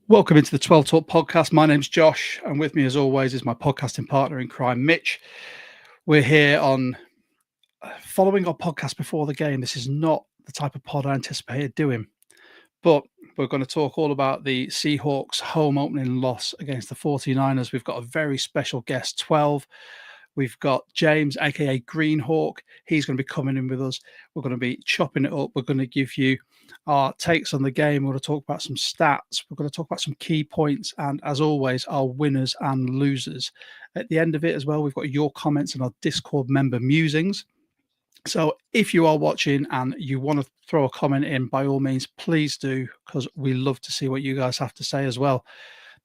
Welcome into the 12 Talk podcast. My name's Josh, and with me, as always, is my podcasting partner in crime, Mitch. We're here on following our podcast before the game. This is not the type of pod I anticipated doing, but we're going to talk all about the Seahawks home opening loss against the 49ers. We've got a very special guest, 12. We've got James AKA Greene Hawk. He's going to be coming in with us. We're going to be chopping it up. We're going to give you our takes on the game. We're going to talk about some stats. We're going to talk about some key points. And as always, our winners and losers. At the end of it as well, we've got your comments and our Discord member musings. So if you are watching and you want to throw a comment in, by all means, please do, because we love to see what you guys have to say as well.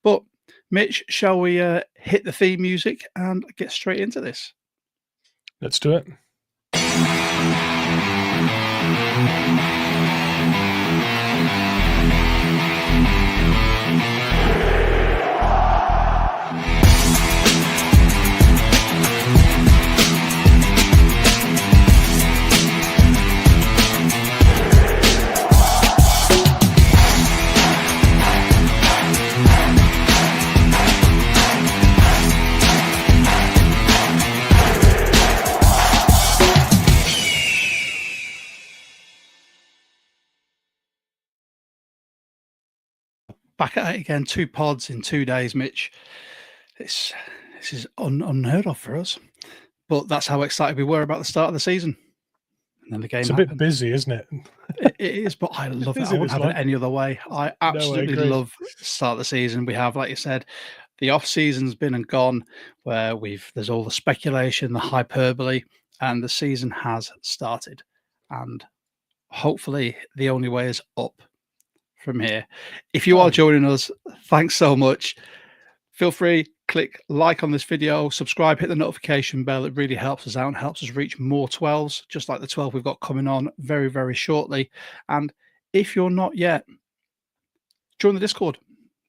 But Mitch, shall we hit the theme music and get straight into this? Let's do it. Back at it again, 2 pods in 2 days, Mitch. This is unheard of for us, but that's how excited we were about the start of the season. And then the game happened. A bit busy, isn't it? It is, but I love it. I wouldn't have it any other way. I absolutely love the start of the season. We have, like you said, the off season's been and gone, where there's all the speculation, the hyperbole, and the season has started. And hopefully the only way is up from here. If you are joining us, thanks so much. Feel free, click like on this video, subscribe, hit the notification bell. It really helps us out and helps us reach more 12s, just like the 12 we've got coming on very, very shortly. And if you're not yet, join the Discord.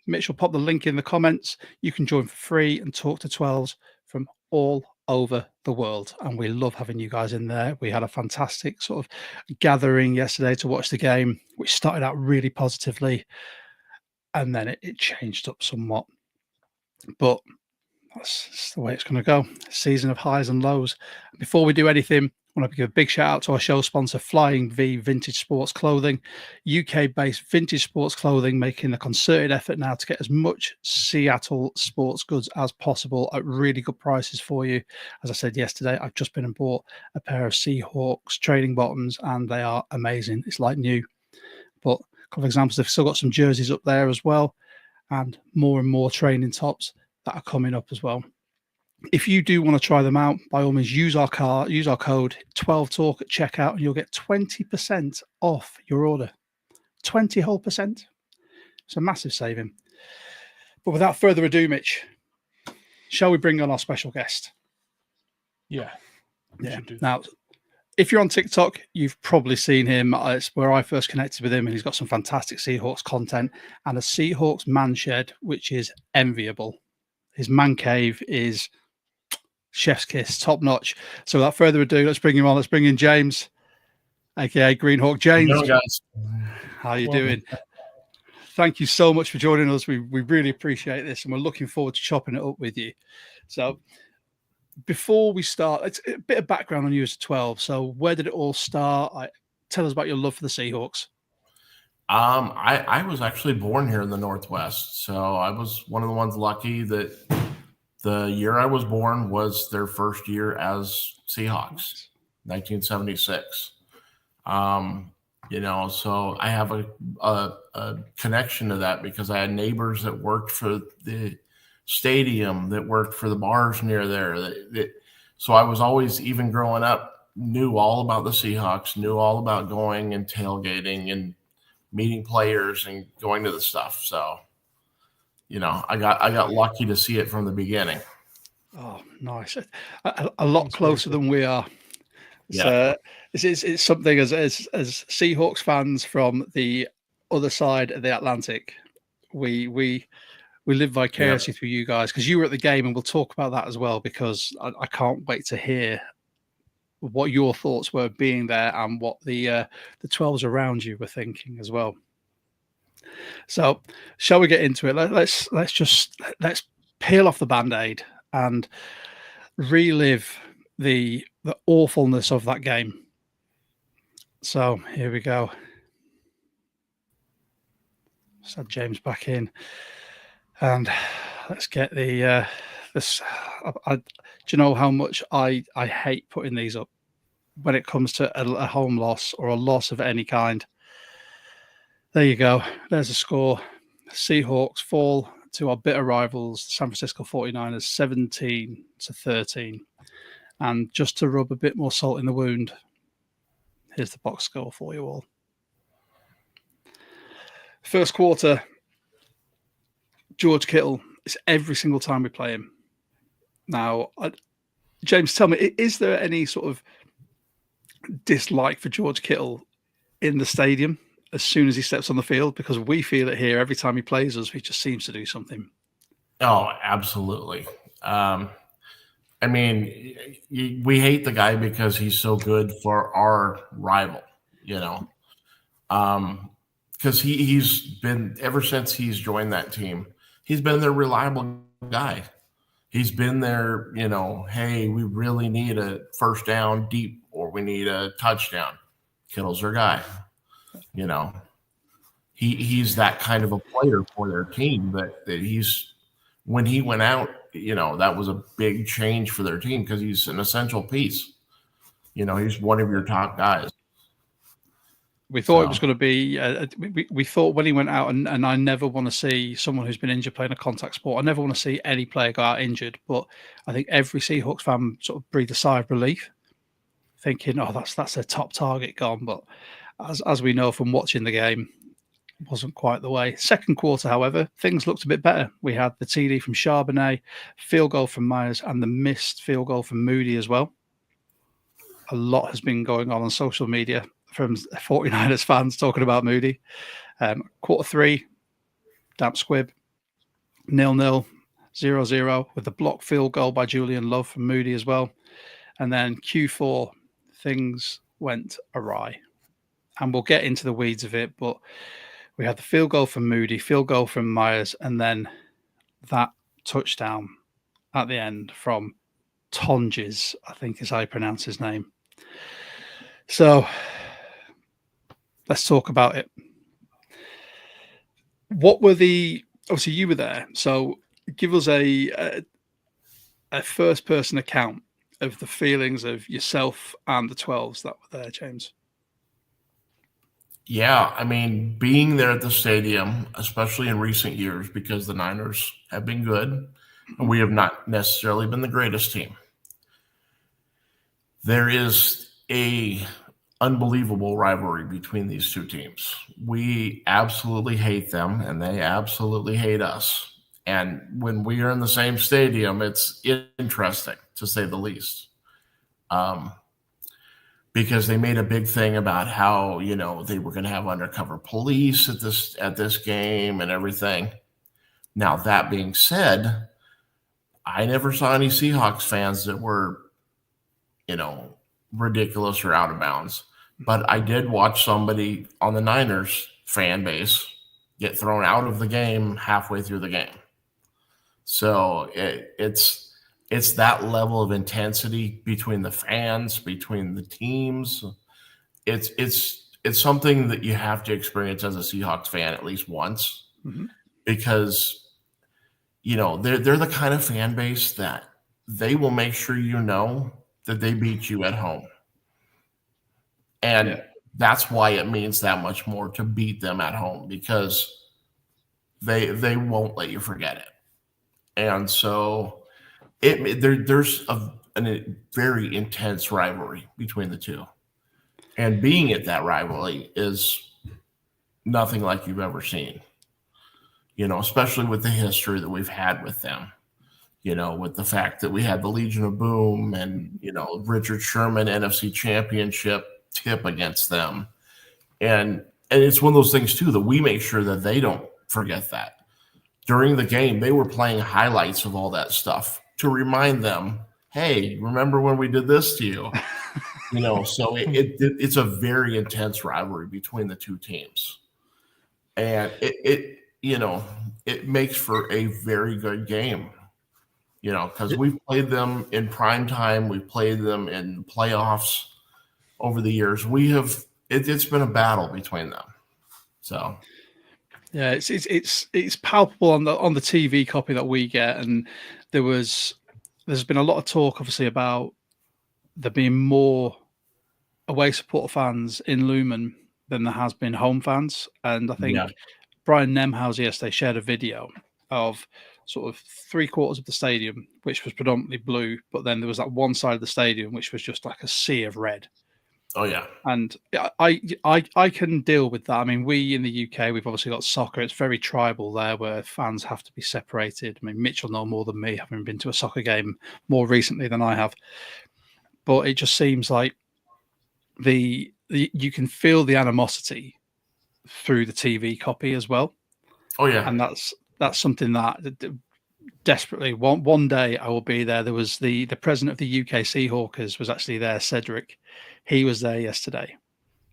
Mitch will pop the link in the comments. You can join for free and talk to 12s from all over the world, and we love having you guys in there. We had a fantastic sort of gathering yesterday to watch the game, which started out really positively, and then it changed up somewhat, but that's the way it's going to go. Season of highs and lows. Before we do anything, I want to give a big shout out to our show sponsor, Flying V Vintage Sports Clothing, UK-based vintage sports clothing, making a concerted effort now to get as much Seattle sports goods as possible at really good prices for you. As I said yesterday, I've just been and bought a pair of Seahawks training bottoms, and they are amazing. It's like new. But a couple of examples, they've still got some jerseys up there as well, and more training tops that are coming up as well. If you do want to try them out, by all means, use our code 12Talk at checkout, and you'll get 20% off your order. 20 whole percent. It's a massive saving. But without further ado, Mitch, shall we bring on our special guest? Yeah. Now, if you're on TikTok, you've probably seen him. It's where I first connected with him, and he's got some fantastic Seahawks content and a Seahawks man shed, which is enviable. His man cave is chef's kiss, top notch. So without further ado, let's bring him on. Let's bring in James, AKA Greene Hawk. James, hello, guys. How are you doing? Thank you so much for joining us. We really appreciate this, and we're looking forward to chopping it up with you. So before we start, it's a bit of background on you as a 12. So where did it all start? Tell us about your love for the Seahawks. I was actually born here in the Northwest, so I was one of the ones lucky that the year I was born was their first year as Seahawks, 1976. So I have a connection to that because I had neighbors that worked for the stadium, that worked for the bars near there. So I was always, even growing up, knew all about the Seahawks, knew all about going and tailgating and meeting players and going to the stuff. So, I got lucky to see it from the beginning. Oh, nice. A lot closer than we are. Yeah. It's something as Seahawks fans from the other side of the Atlantic, we live vicariously through you guys, because you were at the game, and we'll talk about that as well, because I can't wait to hear what your thoughts were being there and what the 12s around you were thinking as well. So, shall we get into it? Let's peel off the Band-Aid and relive the awfulness of that game. So here we go. Just had James back in, and let's get the this. Do you know how much I hate putting these up when it comes to a home loss or a loss of any kind? There you go. There's a score. Seahawks fall to our bitter rivals, San Francisco 49ers, 17-13. And just to rub a bit more salt in the wound, here's the box score for you all. First quarter, George Kittle. It's every single time we play him. Now, James, tell me, is there any sort of dislike for George Kittle in the stadium as soon as he steps on the field? Because we feel it here every time he plays us. He just seems to do something. Oh, absolutely. I mean, we hate the guy because he's so good for our rival, you know, because he's been, ever since he's joined that team, he's been their reliable guy. He's been there, you know, hey, we really need a first down deep or we need a touchdown. Kittle's their guy, you know. He's that kind of a player for their team that he's, when he went out, you know, that was a big change for their team because he's an essential piece. You know, he's one of your top guys. We thought it was going to be, we thought when he went out, and I never want to see someone who's been injured playing a contact sport. I never want to see any player go out injured, but I think every Seahawks fan sort of breathed a sigh of relief, thinking, oh, that's their top target gone. But as we know from watching the game, wasn't quite the way. Second quarter, however, things looked a bit better. We had the TD from Charbonnet, field goal from Myers, and the missed field goal from Moody as well. A lot has been going on social media from 49ers fans talking about Moody. Quarter three, damp squib, 0-0, 0-0, with the block field goal by Julian Love from Moody as well. And then Q4, things went awry. And we'll get into the weeds of it, but we had the field goal from Moody, field goal from Myers, and then that touchdown at the end from Tonjes, I think is how you pronounce his name. So let's talk about it. What were obviously you were there, so give us a first-person account of the feelings of yourself and the 12s that were there, James. Yeah, I mean, being there at the stadium, especially in recent years, because the Niners have been good, and we have not necessarily been the greatest team. There is a unbelievable rivalry between these two teams. We absolutely hate them, and they absolutely hate us. And when we are in the same stadium, it's interesting, to say the least. Because they made a big thing about how, you know, they were going to have undercover police at this game and everything. Now, that being said, I never saw any Seahawks fans that were, you know, ridiculous or out of bounds. But I did watch somebody on the Niners fan base get thrown out of the game halfway through the game. So it's that level of intensity between the fans, between the teams. It's something that you have to experience as a Seahawks fan at least once, because, you know, they're the kind of fan base that they will make sure you know that they beat you at home. And that's why it means that much more to beat them at home, because they won't let you forget it. And so there's a very intense rivalry between the two. And being at that rivalry is nothing like you've ever seen, you know, especially with the history that we've had with them, you know, with the fact that we had the Legion of Boom and, you know, Richard Sherman NFC Championship tip against them. And it's one of those things, too, that we make sure that they don't forget that. During the game, they were playing highlights of all that stuff to remind them, hey, remember when we did this to you? You know, so it's a very intense rivalry between the two teams. And it makes for a very good game, because we've played them in prime time. We've played them in playoffs over the years. It's been a battle between them. So yeah, it's palpable on the TV copy that we get, and there's been a lot of talk, obviously, about there being more away supporter fans in Lumen than there has been home fans, and I think Brian Nemhauser yesterday shared a video of sort of 3/4 of the stadium, which was predominantly blue, but then there was that one side of the stadium which was just like a sea of red. Oh yeah, and I can deal with that. I mean, we in the UK, we've obviously got soccer. It's very tribal there, where fans have to be separated. I mean, Mitch will know more than me, having been to a soccer game more recently than I have. But it just seems like you can feel the animosity through the TV copy as well. Oh yeah, and that's something that desperately one day I will be there. There was the president of the UK Seahawkers was actually there, Cedric. He was there yesterday.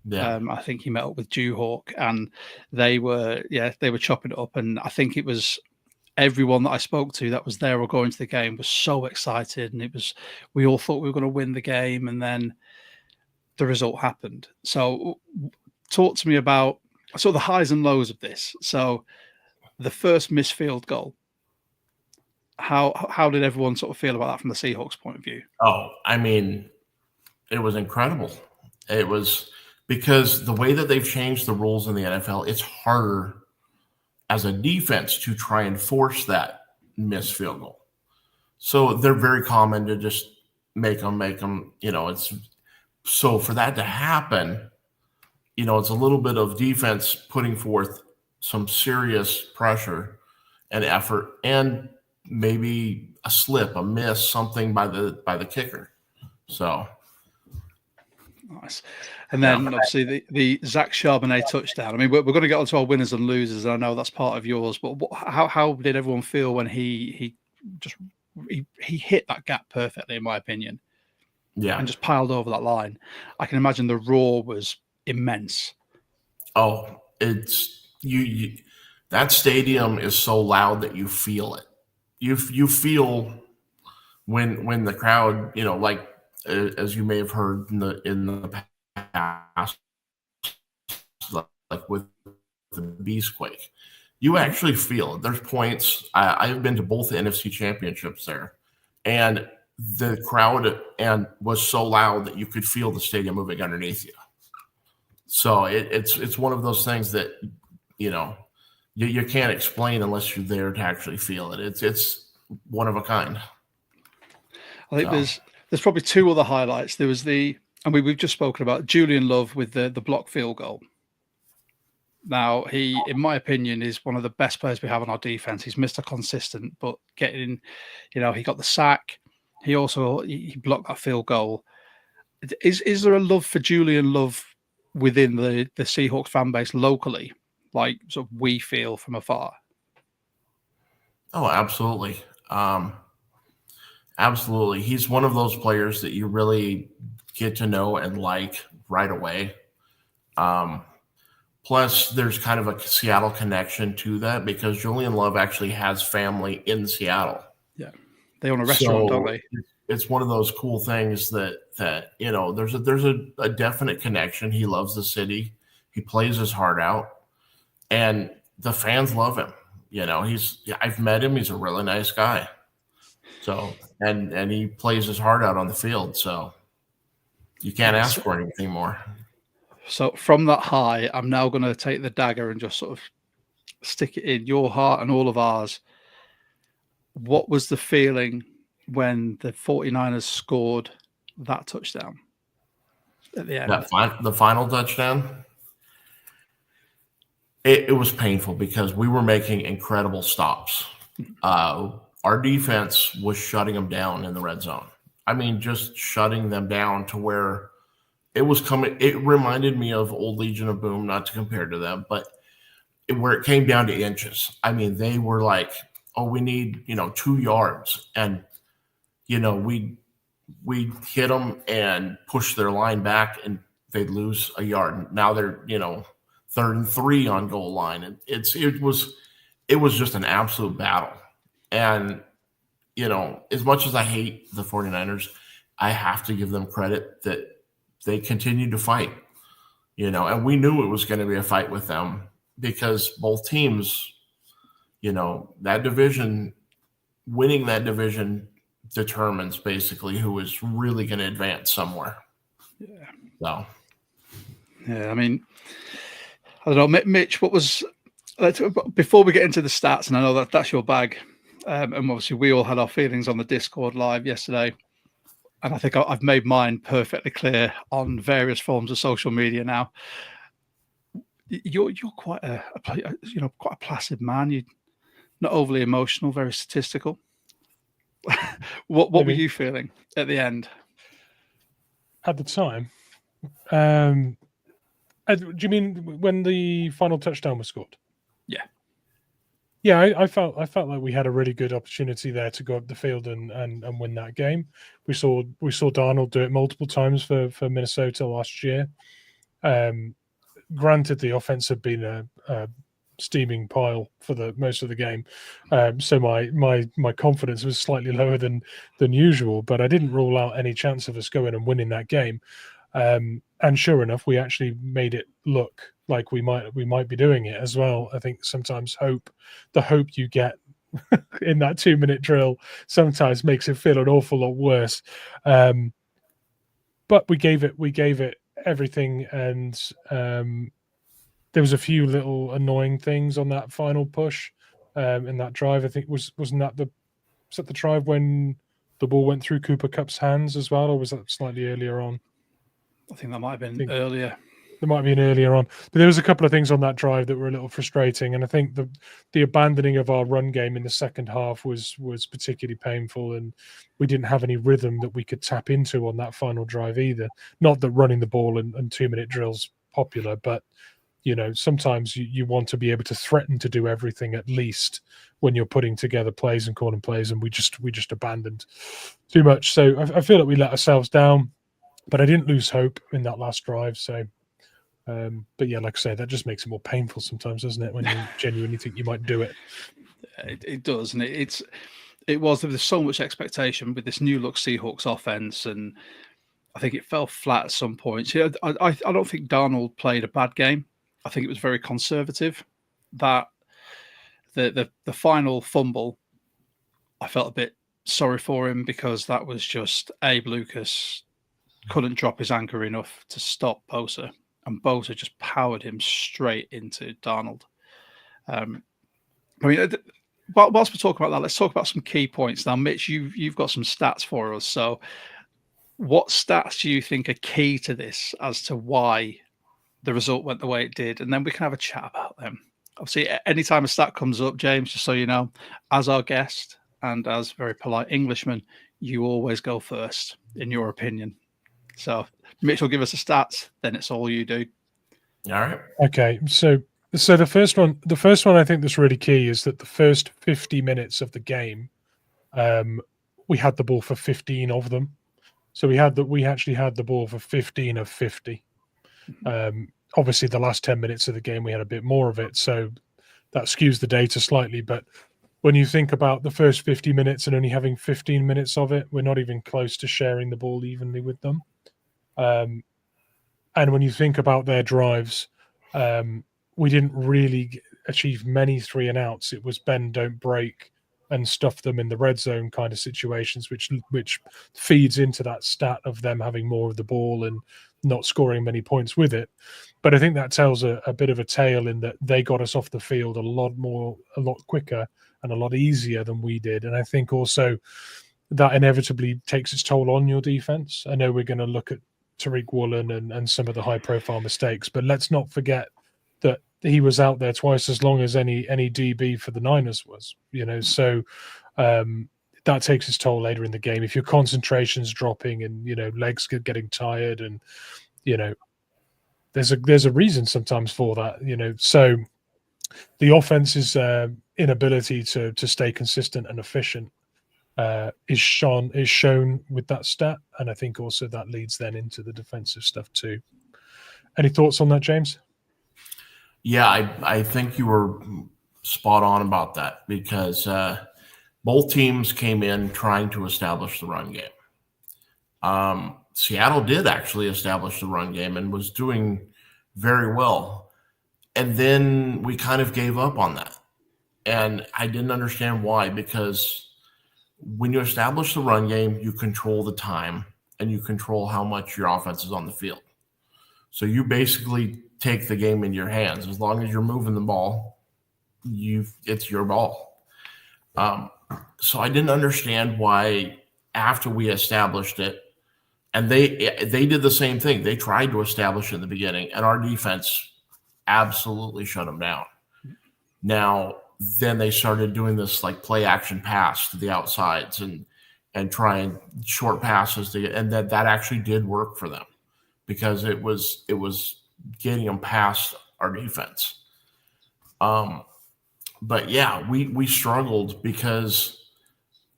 Yeah. I think he met up with Jewhawk, and they were chopping it up. And I think it was everyone that I spoke to that was there or going to the game was so excited, and we all thought we were going to win the game, and then the result happened. So talk to me about sort of the highs and lows of this. So the first missed field goal, how did everyone sort of feel about that from the Seahawks point of view? Oh, I mean, it was incredible. It was because the way that they've changed the rules in the NFL, it's harder as a defense to try and force that missed field goal. So they're very common to just make them. It's so for that to happen, it's a little bit of defense putting forth some serious pressure and effort, and maybe a slip, a miss, something by the kicker. So nice. And then obviously the Zach Charbonnet touchdown. I mean, we're going to get onto our winners and losers, and I know that's part of yours. But how did everyone feel when he hit that gap perfectly, in my opinion? Yeah, and just piled over that line? I can imagine the roar was immense. Oh, it's you that stadium is so loud that you feel it. You feel when the crowd, like as you may have heard in the past, like with the Beastquake, you actually feel it. There's points. I've been to both the NFC championships there, and the crowd was so loud that you could feel the stadium moving underneath you. So it's one of those things that you can't explain unless you're there to actually feel it. It's one of a kind. I think there's probably two other highlights. There was we've just spoken about Julian Love with the block field goal. Now, he, in my opinion, is one of the best players we have on our defense. He's Mr. Consistent, but getting, he got the sack. He also he blocked that field goal. Is there a love for Julian Love within the Seahawks fan base locally, like sort of we feel from afar? Oh, absolutely. Absolutely. He's one of those players that you really get to know and like right away. Plus, there's kind of a Seattle connection to that because Julian Love actually has family in Seattle. Yeah. They own a restaurant, don't they? It's one of those cool things that there's a definite connection. He loves the city. He plays his heart out, and the fans love him. I've met him. He's a really nice guy. So and he plays his heart out on the field. So you can't ask for anything more. So from that high, I'm now going to take the dagger and just sort of stick it in your heart and all of ours. What was the feeling when the 49ers scored that touchdown at the end? The final touchdown? It was painful because we were making incredible stops. Our defense was shutting them down in the red zone. I mean, just shutting them down to where it was coming. It reminded me of old Legion of Boom, not to compare to them, but where it came down to inches. I mean, they were like, oh, we need, 2 yards. And, we hit them and push their line back and they'd lose a yard. Now they're, 3rd and 3 on goal line. It was just an absolute battle. And, as much as I hate the 49ers, I have to give them credit that they continued to fight, and we knew it was going to be a fight with them because both teams, that division, winning that division determines basically who is really going to advance somewhere. Yeah. So. Yeah, I mean, I don't know, Mitch, before we get into the stats, and I know that's your bag, and obviously we all had our feelings on the Discord live yesterday, and I think I've made mine perfectly clear on various forms of social media now. You're quite quite a placid man. You're not overly emotional, very statistical. What were you feeling at the end? At the time, do you mean when the final touchdown was scored? Yeah. Yeah, I felt like we had a really good opportunity there to go up the field and win that game. We saw Darnold do it multiple times for Minnesota last year. Granted, the offense had been a steaming pile for the most of the game, so my confidence was slightly lower than usual. But I didn't rule out any chance of us going and winning that game. And sure enough, we actually made it look like we might be doing it as well. I think sometimes the hope you get in that 2-minute drill sometimes makes it feel an awful lot worse. But we gave it everything, and there was a few little annoying things on that final push in that drive. I think wasn't that the drive when the ball went through Cooper Kupp's hands as well, or was that slightly earlier on? I think that might have been earlier. There might have been earlier on, but there was a couple of things on that drive that were a little frustrating, and I think the abandoning of our run game in the second half was particularly painful, and we didn't have any rhythm that we could tap into on that final drive either. Not that running the ball and 2-minute drills popular, but sometimes you want to be able to threaten to do everything at least when you're putting together plays and calling plays, and we just abandoned too much. So I feel like we let ourselves down. But I didn't lose hope in that last drive. So, but yeah, like I say, that just makes it more painful sometimes, doesn't it? When you genuinely think you might do it. It does, and there was so much expectation with this new look Seahawks offense, and I think it fell flat at some points. I don't think Darnold played a bad game. I think it was very conservative. That the final fumble, I felt a bit sorry for him because that was just Abe Lucas couldn't drop his anchor enough to stop Bosa, and Bosa just powered him straight into Darnold. I mean, whilst we're talking about that, let's talk about some key points. Now, Mitch, you've got some stats for us. So what stats do you think are key to this as to why the result went the way it did? And then we can have a chat about them. Obviously, anytime a stat comes up, James, just so you know, as our guest and as very polite Englishman, you always go first, in your opinion. So Mitch will give us the stats, then it's all you do. All right. Okay. So the first one I think that's really key is that the first 50 minutes of the game, we had the ball for 15 of them. So we actually had the ball for 15 of 50. Obviously the last 10 minutes of the game we had a bit more of it, so that skews the data slightly. But when you think about the first 50 minutes and only having 15 minutes of it, we're not even close to sharing the ball evenly with them. And when you think about their drives, we didn't really achieve many 3 and outs. It was bend, don't break, and stuff them in the red zone kind of situations, which feeds into that stat of them having more of the ball and not scoring many points with it. But I think that tells a bit of a tale in that they got us off the field a lot quicker and a lot easier than we did. And I think also that inevitably takes its toll on your defense. I know we're going to look at Tariq Woolen and some of the high-profile mistakes, but let's not forget that he was out there twice as long as any DB for the Niners was. So that takes its toll later in the game. If your concentration's dropping and legs getting tired, and there's a reason sometimes for that. So the offense's inability to stay consistent and efficient is shown with that stat, and I think also that leads then into the defensive stuff too. Any thoughts on that, James? Yeah, I think you were spot on about that because both teams came in trying to establish the run game. Seattle did actually establish the run game and was doing very well. And then we kind of gave up on that. And I didn't understand why, because when you establish the run game, you control the time and you control how much your offense is on the field. So you basically take the game in your hands. As long as you're moving the ball, it's your ball. So I didn't understand why after we established it, and they did the same thing. They tried to establish it in the beginning, and our defense absolutely shut them down. Now, then they started doing this like play action pass to the outsides and trying short passes and that actually did work for them because it was getting them past our defense. But yeah, we struggled because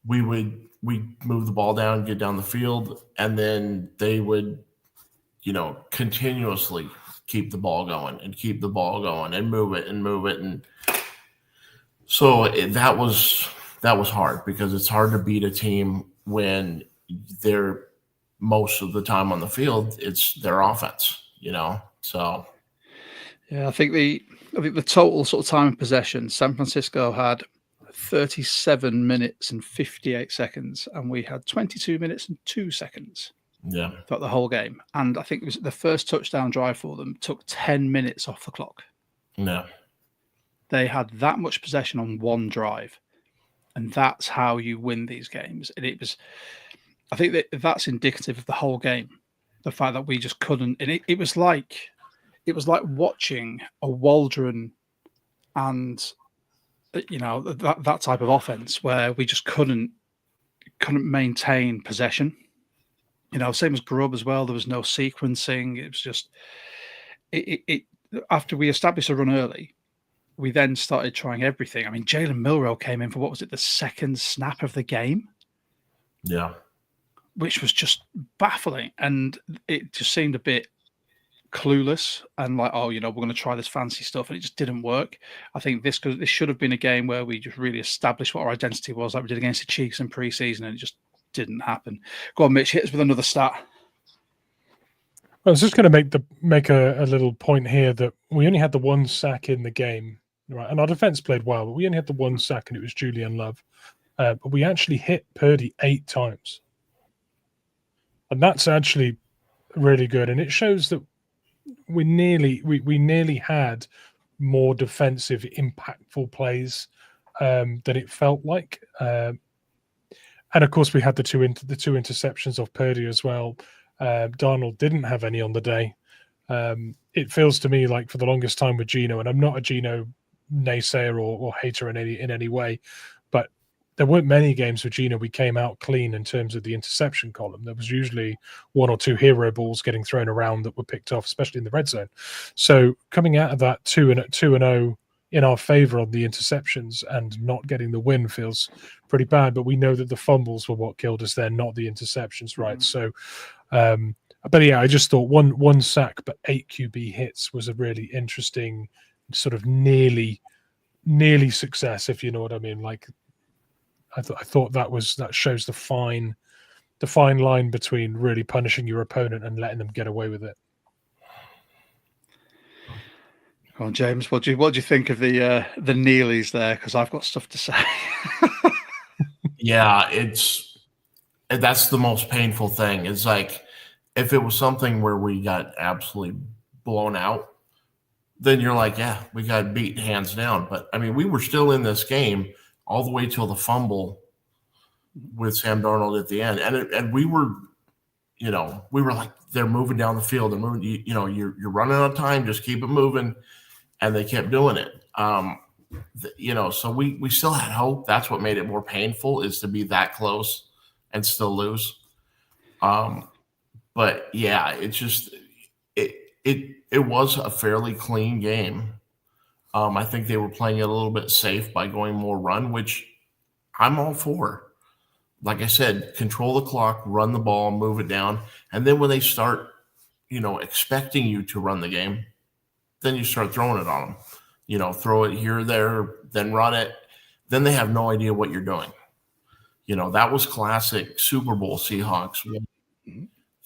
we move the ball down, get down the field, and then they would, continuously keep the ball going and move it. And so that was hard because it's hard to beat a team when they're most of the time on the field, it's their offense, so. Yeah, I think the total sort of time of possession, San Francisco had 37 minutes and 58 seconds, and we had 22 minutes and 2 seconds. Yeah. Throughout the whole game. And I think it was the first touchdown drive for them took 10 minutes off the clock. No. They had that much possession on one drive. And that's how you win these games. And I think that's indicative of the whole game. The fact that we just couldn't, and it was like watching a Waldron and that type of offense where we just couldn't maintain possession. Same as Grubb as well. There was no sequencing. It was just after we established a run early, we then started trying everything. I mean, Jalen Milroe came in for what was it, the second snap of the game? Yeah. Which was just baffling. And it just seemed a bit clueless and like, we're going to try this fancy stuff, and it just didn't work. I think this should have been a game where we just really established what our identity was, like we did against the Chiefs in preseason, and it just didn't happen. Go on, Mitch, hit us with another stat. I was just going to make a little point here that we only had the one sack in the game, right? And our defense played well, but we only had the one sack, and it was Julian Love. But we actually hit Purdy 8 times, and that's actually really good. And it shows that we nearly had more defensive, impactful plays than it felt like. And of course, we had the two interceptions of Purdy as well. Darnold didn't have any on the day. It feels to me like for the longest time with Geno, and I'm not a Geno naysayer or hater in any way, but there weren't many games with Geno we came out clean in terms of the interception column. There was usually 1 or 2 hero balls getting thrown around that were picked off, especially in the red zone. So coming out of that 2-0 in our favor on the interceptions and not getting the win feels pretty bad, but we know that the fumbles were what killed us there, not the interceptions, right? So, but yeah, I just thought one sack but 8 QB hits was a really interesting sort of nearly success, if you know what I mean. Like, I thought that shows the fine line between really punishing your opponent and letting them get away with it. Go on, James. What do you think of the Neelys there? Because I've got stuff to say. Yeah, that's the most painful thing. It's like if it was something where we got absolutely blown out, then you're like, yeah, we got beat hands down. But I mean, we were still in this game all the way till the fumble with Sam Darnold at the end, and we were like, they're moving down the field, they're moving. You're running out of time, just keep it moving. And they kept doing it. So we still had hope. That's what made it more painful, is to be that close and still lose. But yeah, it's just it was a fairly clean game. I think they were playing it a little bit safe by going more run, which I'm all for. Like I said, control the clock, run the ball, move it down, and then when they start, expecting you to run the game, then you start throwing it on them. You know, throw it here, there, then run it. Then they have no idea what you're doing. You know, that was classic Super Bowl Seahawks.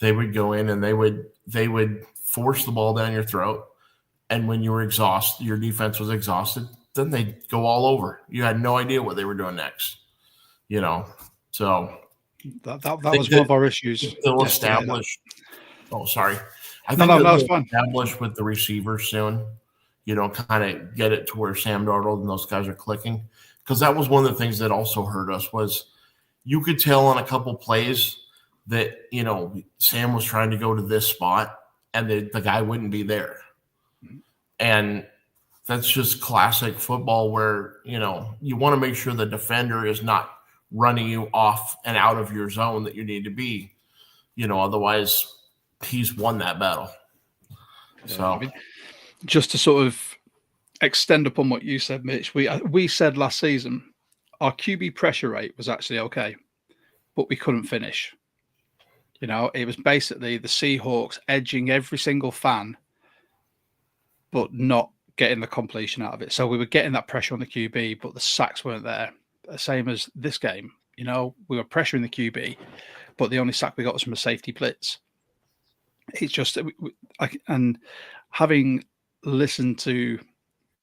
They would go in and they would force the ball down your throat. And when you were exhausted, your defense was exhausted, then they'd go all over. You had no idea what they were doing next. You know, so that was one of our issues. They'll establish. Oh, sorry. I think that was fun. Establish with the receivers soon. You know, kind of get it to where Sam Darnold and those guys are clicking. Because that was one of the things that also hurt us was you could tell on a couple plays that, you know, Sam was trying to go to this spot and the guy wouldn't be there. And that's just classic football where, you know, you want to make sure the defender is not running you off and out of your zone that you need to be. You know, otherwise he's won that battle. So I mean, just to sort of extend upon what you said, Mitch, we said last season our QB pressure rate was actually okay, but we couldn't finish. You know, it was basically the Seahawks edging every single fan, but not getting the completion out of it. So we were getting that pressure on the QB, but the sacks weren't there. Same as this game. You know, we were pressuring the QB, but the only sack we got was from a safety blitz. It's just, and having listened to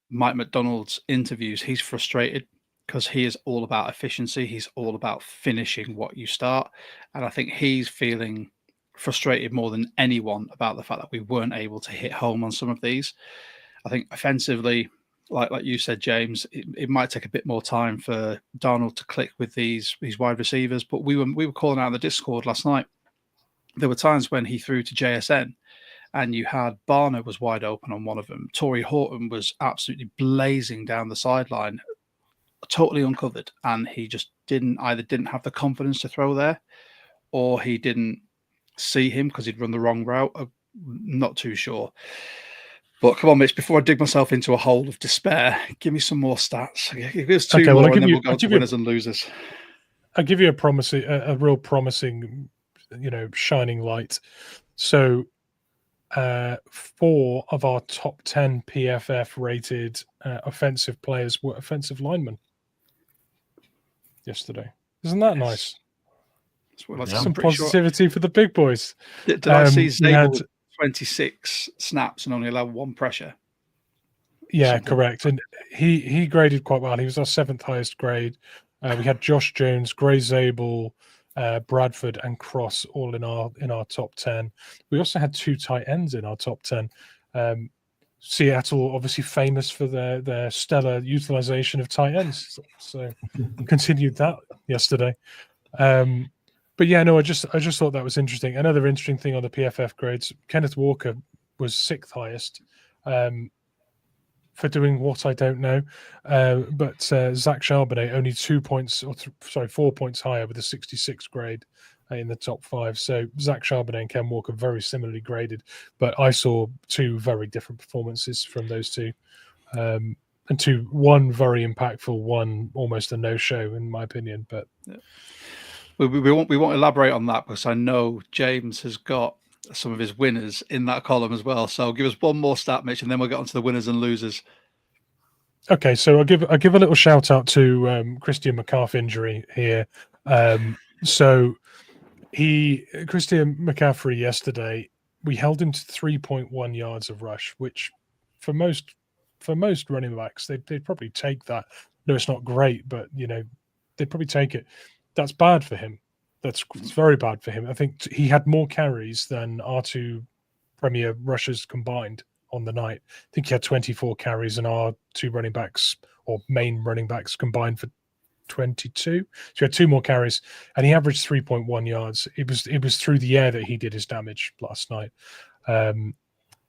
Mike McDonald's interviews, he's frustrated because he is all about efficiency. He's all about finishing what you start. And I think he's feeling frustrated more than anyone about the fact that we weren't able to hit home on some of these. I think offensively, like you said, James, it might take a bit more time for Darnold to click with these wide receivers. But we were calling out in the Discord last night. There were times when he threw to JSN and you had Barner was wide open on one of them. Torrey Horton was absolutely blazing down the sideline, totally uncovered. And he just didn't have the confidence to throw there, or he didn't see him because he'd run the wrong route. I'm not too sure. But come on, Mitch, before I dig myself into a hole of despair, give me some more stats. Give us two more and then we'll go to winners and losers. I'll give you a real promising, you know, shining light. So 4 of our top 10 PFF rated offensive players were offensive linemen yesterday. Isn't that nice? Some positivity for the big boys. Did I see Zabel 26 snaps and only allowed 1 pressure? Yeah, correct. And he graded quite well. He was our 7th highest grade. We had Josh Jones, Gray Zabel, Bradford and Cross all in our top 10. We also had 2 tight ends in our top 10. Seattle obviously famous for their stellar utilization of tight ends, so continued that yesterday. But yeah, no, I just thought that was interesting. Another interesting thing on the PFF grades, Kenneth Walker was 6th highest for doing what I don't know. But Zach Charbonnet only 2 points, 4 points higher with a 66 grade in the top 5. So Zach Charbonnet and Ken Walker very similarly graded, but I saw 2 very different performances from those 2. And 2, one very impactful, one almost a no-show in my opinion. But yeah. We won't elaborate on that because I know James has got some of his winners in that column as well. So give us one more stat, Mitch, and then we'll get on to the winners and losers. Okay, so I'll give a little shout out to Christian McCaffrey injury here. So Christian McCaffrey yesterday, we held him to 3.1 yards of rush, which for most running backs they'd probably take that. No, it's not great, but you know they'd probably take it. That's bad for him. It's very bad for him. I think he had more carries than our 2 premier rushers combined on the night. I think he had 24 carries and our 2 running backs or main running backs combined for 22. So he had 2 more carries and he averaged 3.1 yards. It was through the air that he did his damage last night. And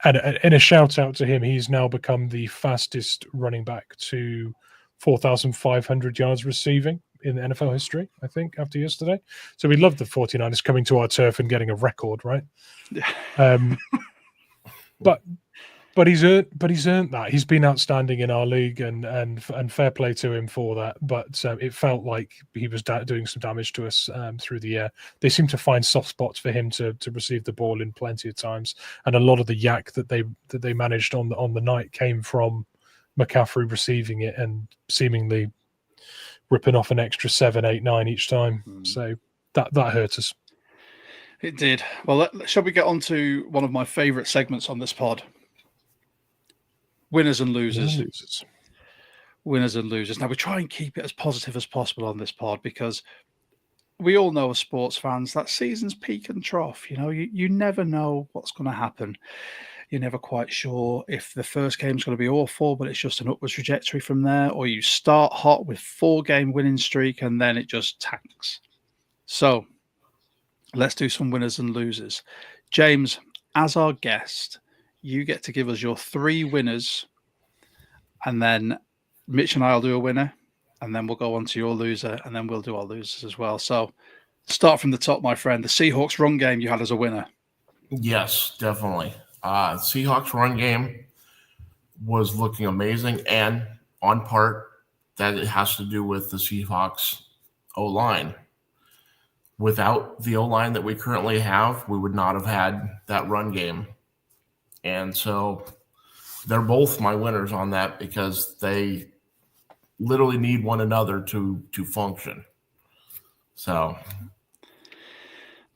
in a shout out to him, he's now become the fastest running back to 4,500 yards receiving in the NFL history, I think, after yesterday. So we love the 49ers coming to our turf and getting a record, right? Yeah. But But he's earned that. He's been outstanding in our league, and fair play to him for that. But it felt like he was doing some damage to us through the air. They seem to find soft spots for him to receive the ball in plenty of times, and a lot of the yak that they managed on the night came from McCaffrey receiving it and seemingly ripping off an extra 7, 8, 9 each time. So that hurt us. It did. Well, shall we get on to one of my favourite segments on this pod? Winners and losers. Winners and losers. Now, we try and keep it as positive as possible on this pod because we all know as sports fans that season's peak and trough. You know, you never know what's going to happen. You're never quite sure if the first game's going to be awful, but it's just an upwards trajectory from there, or you start hot with 4-game winning streak and then it just tanks. So let's do some winners and losers. James, as our guest, you get to give us your 3 winners, and then Mitch and I will do a winner, and then we'll go on to your loser, and then we'll do our losers as well. So start from the top, my friend. The Seahawks run game you had as a winner. Yes, definitely. Seahawks run game was looking amazing, and on part that it has to do with the Seahawks O-line. Without the O-line that we currently have, we would not have had that run game. And so they're both my winners on that because they literally need one another to function. So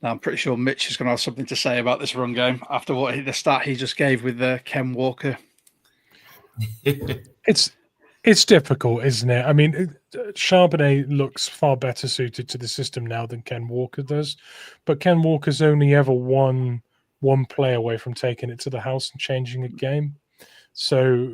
now I'm pretty sure Mitch is going to have something to say about this run game after the stat he just gave with Ken Walker. It's difficult, isn't it? I mean, Charbonnet looks far better suited to the system now than Ken Walker does, but Ken Walker's only ever one play away from taking it to the house and changing a game. So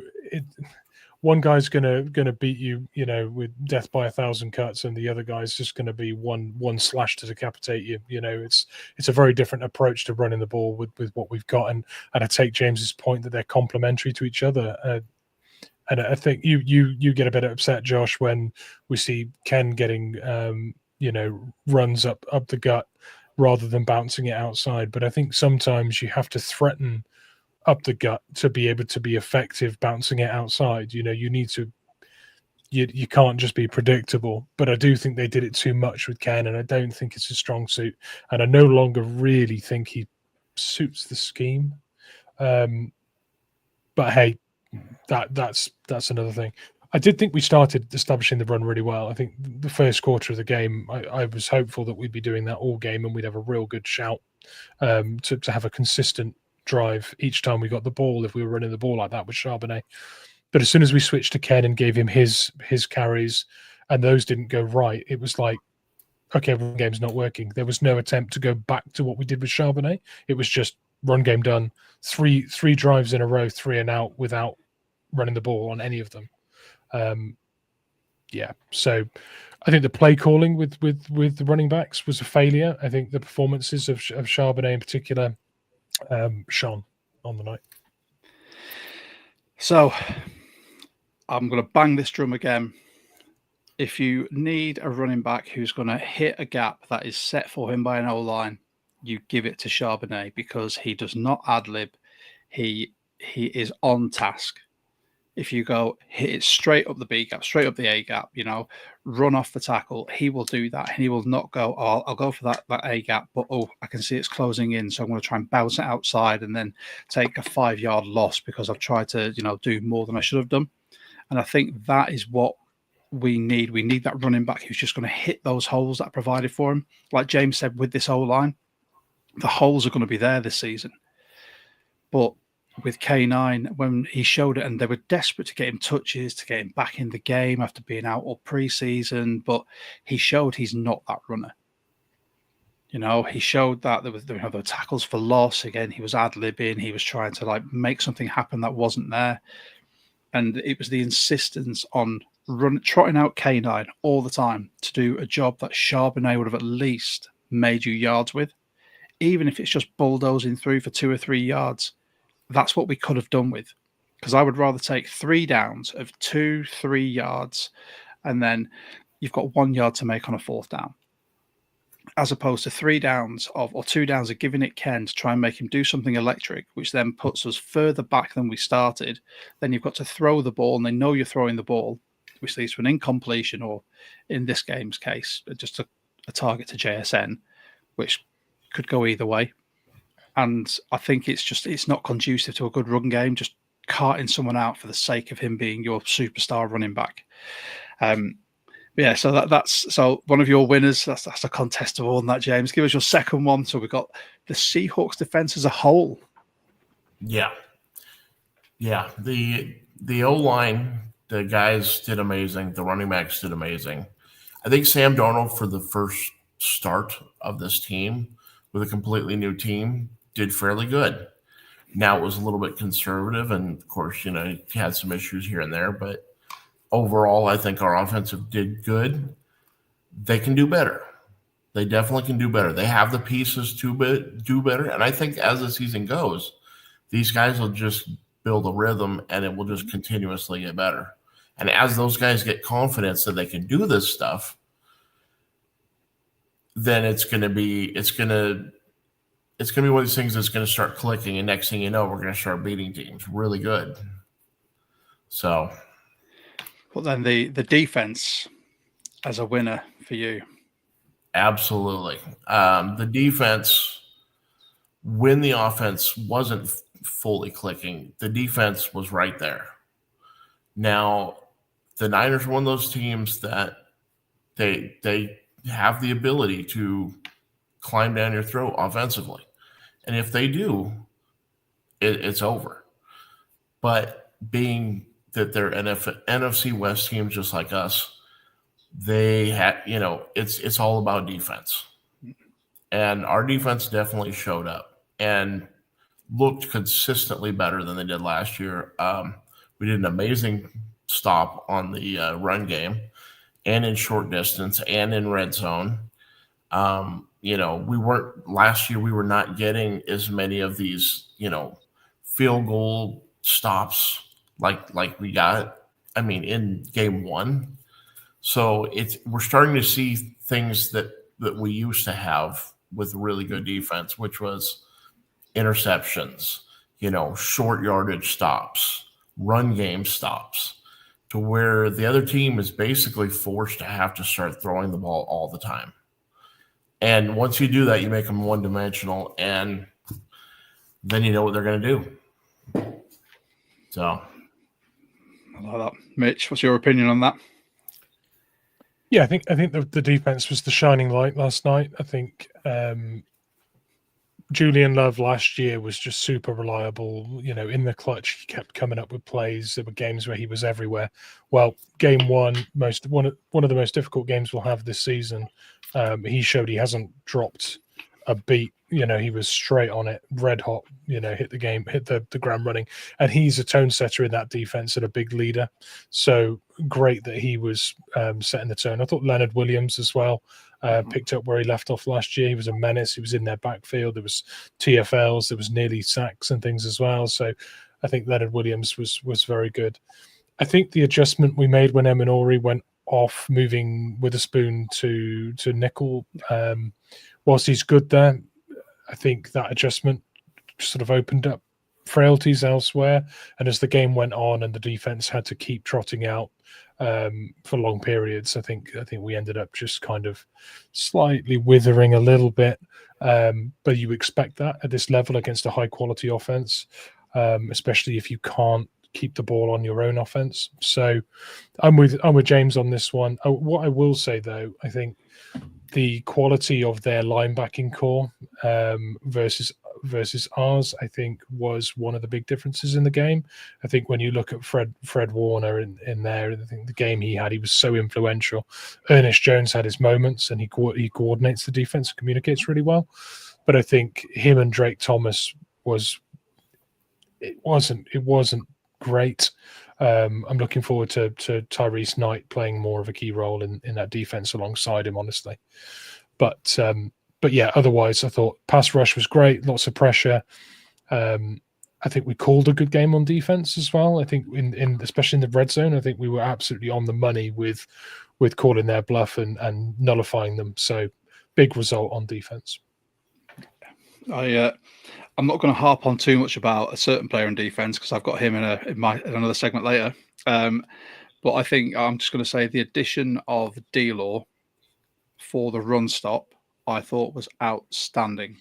one guy's gonna beat you, with death by 1,000 cuts, and the other guy's just gonna be one slash to decapitate you. It's a very different approach to running the ball with what we've got, and I take James's point that they're complementary to each other. And I think you get a bit upset, Josh, when we see Ken getting runs up the gut rather than bouncing it outside. But I think sometimes you have to threaten up the gut to be able to be effective bouncing it outside. You need to. You can't just be predictable. But I do think they did it too much with Ken, and I don't think it's a strong suit. And I no longer really think he suits the scheme. But hey, that's another thing. I did think we started establishing the run really well. I think the first quarter of the game, I was hopeful that we'd be doing that all game and we'd have a real good shout to have a consistent drive each time we got the ball if we were running the ball like that with Charbonnet. But as soon as we switched to Ken and gave him his carries and those didn't go right, it was like, okay, run game's not working. There was no attempt to go back to what we did with Charbonnet. It was just run game done. Three drives in a row, 3 and out without running the ball on any of them. So I think the play calling with the running backs was a failure. I think the performances of Charbonnet in particular shone on the night. So I'm going to bang this drum again. If you need a running back who's going to hit a gap that is set for him by an O-line, you give it to Charbonnet because he does not ad-lib. He is on task. If you go hit it straight up the B gap, straight up the A gap, run off the tackle, he will do that. And he will not go, I'll go for that A gap, but I can see it's closing in, so I'm going to try and bounce it outside and then take a 5-yard loss because I've tried to, do more than I should have done. And I think that is what we need. We need that running back who's just going to hit those holes that are provided for him. Like James said, with this O-line, the holes are going to be there this season. But with K9, when he showed it, and they were desperate to get him touches, to get him back in the game after being out all preseason, but he showed he's not that runner. He showed that there were tackles for loss. Again, he was ad-libbing. He was trying to make something happen that wasn't there. And it was the insistence on trotting out K9 all the time to do a job that Charbonnet would have at least made you yards with. Even if it's just bulldozing through for 2 or 3 yards, that's what we could have done with. Because I would rather take 3 downs of 2-3 yards, and then you've got 1 yard to make on a 4th down. as opposed to 3 downs or 2 downs of giving it Ken to try and make him do something electric, which then puts us further back than we started. Then you've got to throw the ball, and they know you're throwing the ball, which leads to an incompletion, or in this game's case, just a target to JSN, which could go either way. And I think it's not conducive to a good run game, just carting someone out for the sake of him being your superstar running back. Yeah, so that's one of your winners. That's a contest award on that, James. Give us your second one. So we've got the Seahawks defense as a whole. Yeah. The O-line, the guys did amazing. The running backs did amazing. I think Sam Darnold, for the first start of this team with a completely new team, did fairly good. Now it was a little bit conservative, and of course, he had some issues here and there, but overall, I think our offensive did good. They can do better. They definitely can do better. They have the pieces to do better. And I think as the season goes, these guys will just build a rhythm, and it will just continuously get better. And as those guys get confidence that they can do this stuff, then it's going to be one of these things that's going to start clicking. And next thing you know, we're going to start beating teams really good. So. But then the defense as a winner for you. Absolutely. The defense, when the offense wasn't fully clicking, the defense was right there. Now, the Niners are one of those teams that they have the ability to climb down your throat offensively. And if they do, it's over. But being that they're NFC West teams just like us, they had, it's all about defense. And our defense definitely showed up and looked consistently better than they did last year. We did an amazing stop on the run game and in short distance and in red zone. We were not getting as many of these, field goal stops like we got, in game one. So we're starting to see things that we used to have with really good defense, which was interceptions, short yardage stops, run game stops, to where the other team is basically forced to have to start throwing the ball all the time. And once you do that, you make them one-dimensional, and then you know what they're going to do. So. I like that. Mitch, what's your opinion on that? Yeah, I think the defense was the shining light last night. I think Julian Love last year was just super reliable. In the clutch, he kept coming up with plays. There were games where he was everywhere. Well, game one of the most difficult games we'll have this season. He showed he hasn't dropped a beat. He was straight on it, red hot, hit the ground running. And he's a tone setter in that defense and a big leader. So great that he was setting the tone. I thought Leonard Williams as well picked up where he left off last year. He was a menace. He was in their backfield. There was TFLs. There was nearly sacks and things as well. So I think Leonard Williams was very good. I think the adjustment we made when Eminori went off, moving Witherspoon to nickel, whilst he's good there, I think that adjustment sort of opened up frailties elsewhere. And as the game went on and the defense had to keep trotting out for long periods, I think we ended up just kind of slightly withering a little bit. But you expect that at this level against a high quality offense, especially if you can't keep the ball on your own offense. So I'm with James on this one. What I will say though, I think the quality of their linebacking core versus ours, I think, was one of the big differences in the game. I think when you look at Fred Warner in there, I think the game he had, he was so influential. Ernest Jones had his moments, and he coordinates the defense and communicates really well. But I think him and Drake Thomas wasn't great. I'm looking forward to Tyrese Knight playing more of a key role in that defense alongside him, honestly. But yeah, otherwise I thought pass rush was great, lots of pressure. I think we called a good game on defense as well. I think in especially in the red zone, I think we were absolutely on the money with calling their bluff and nullifying them. So big result on defense. I'm not going to harp on too much about a certain player in defense because I've got him in another segment later. But I think I'm just going to say the addition of D-Law for the run stop I thought was outstanding.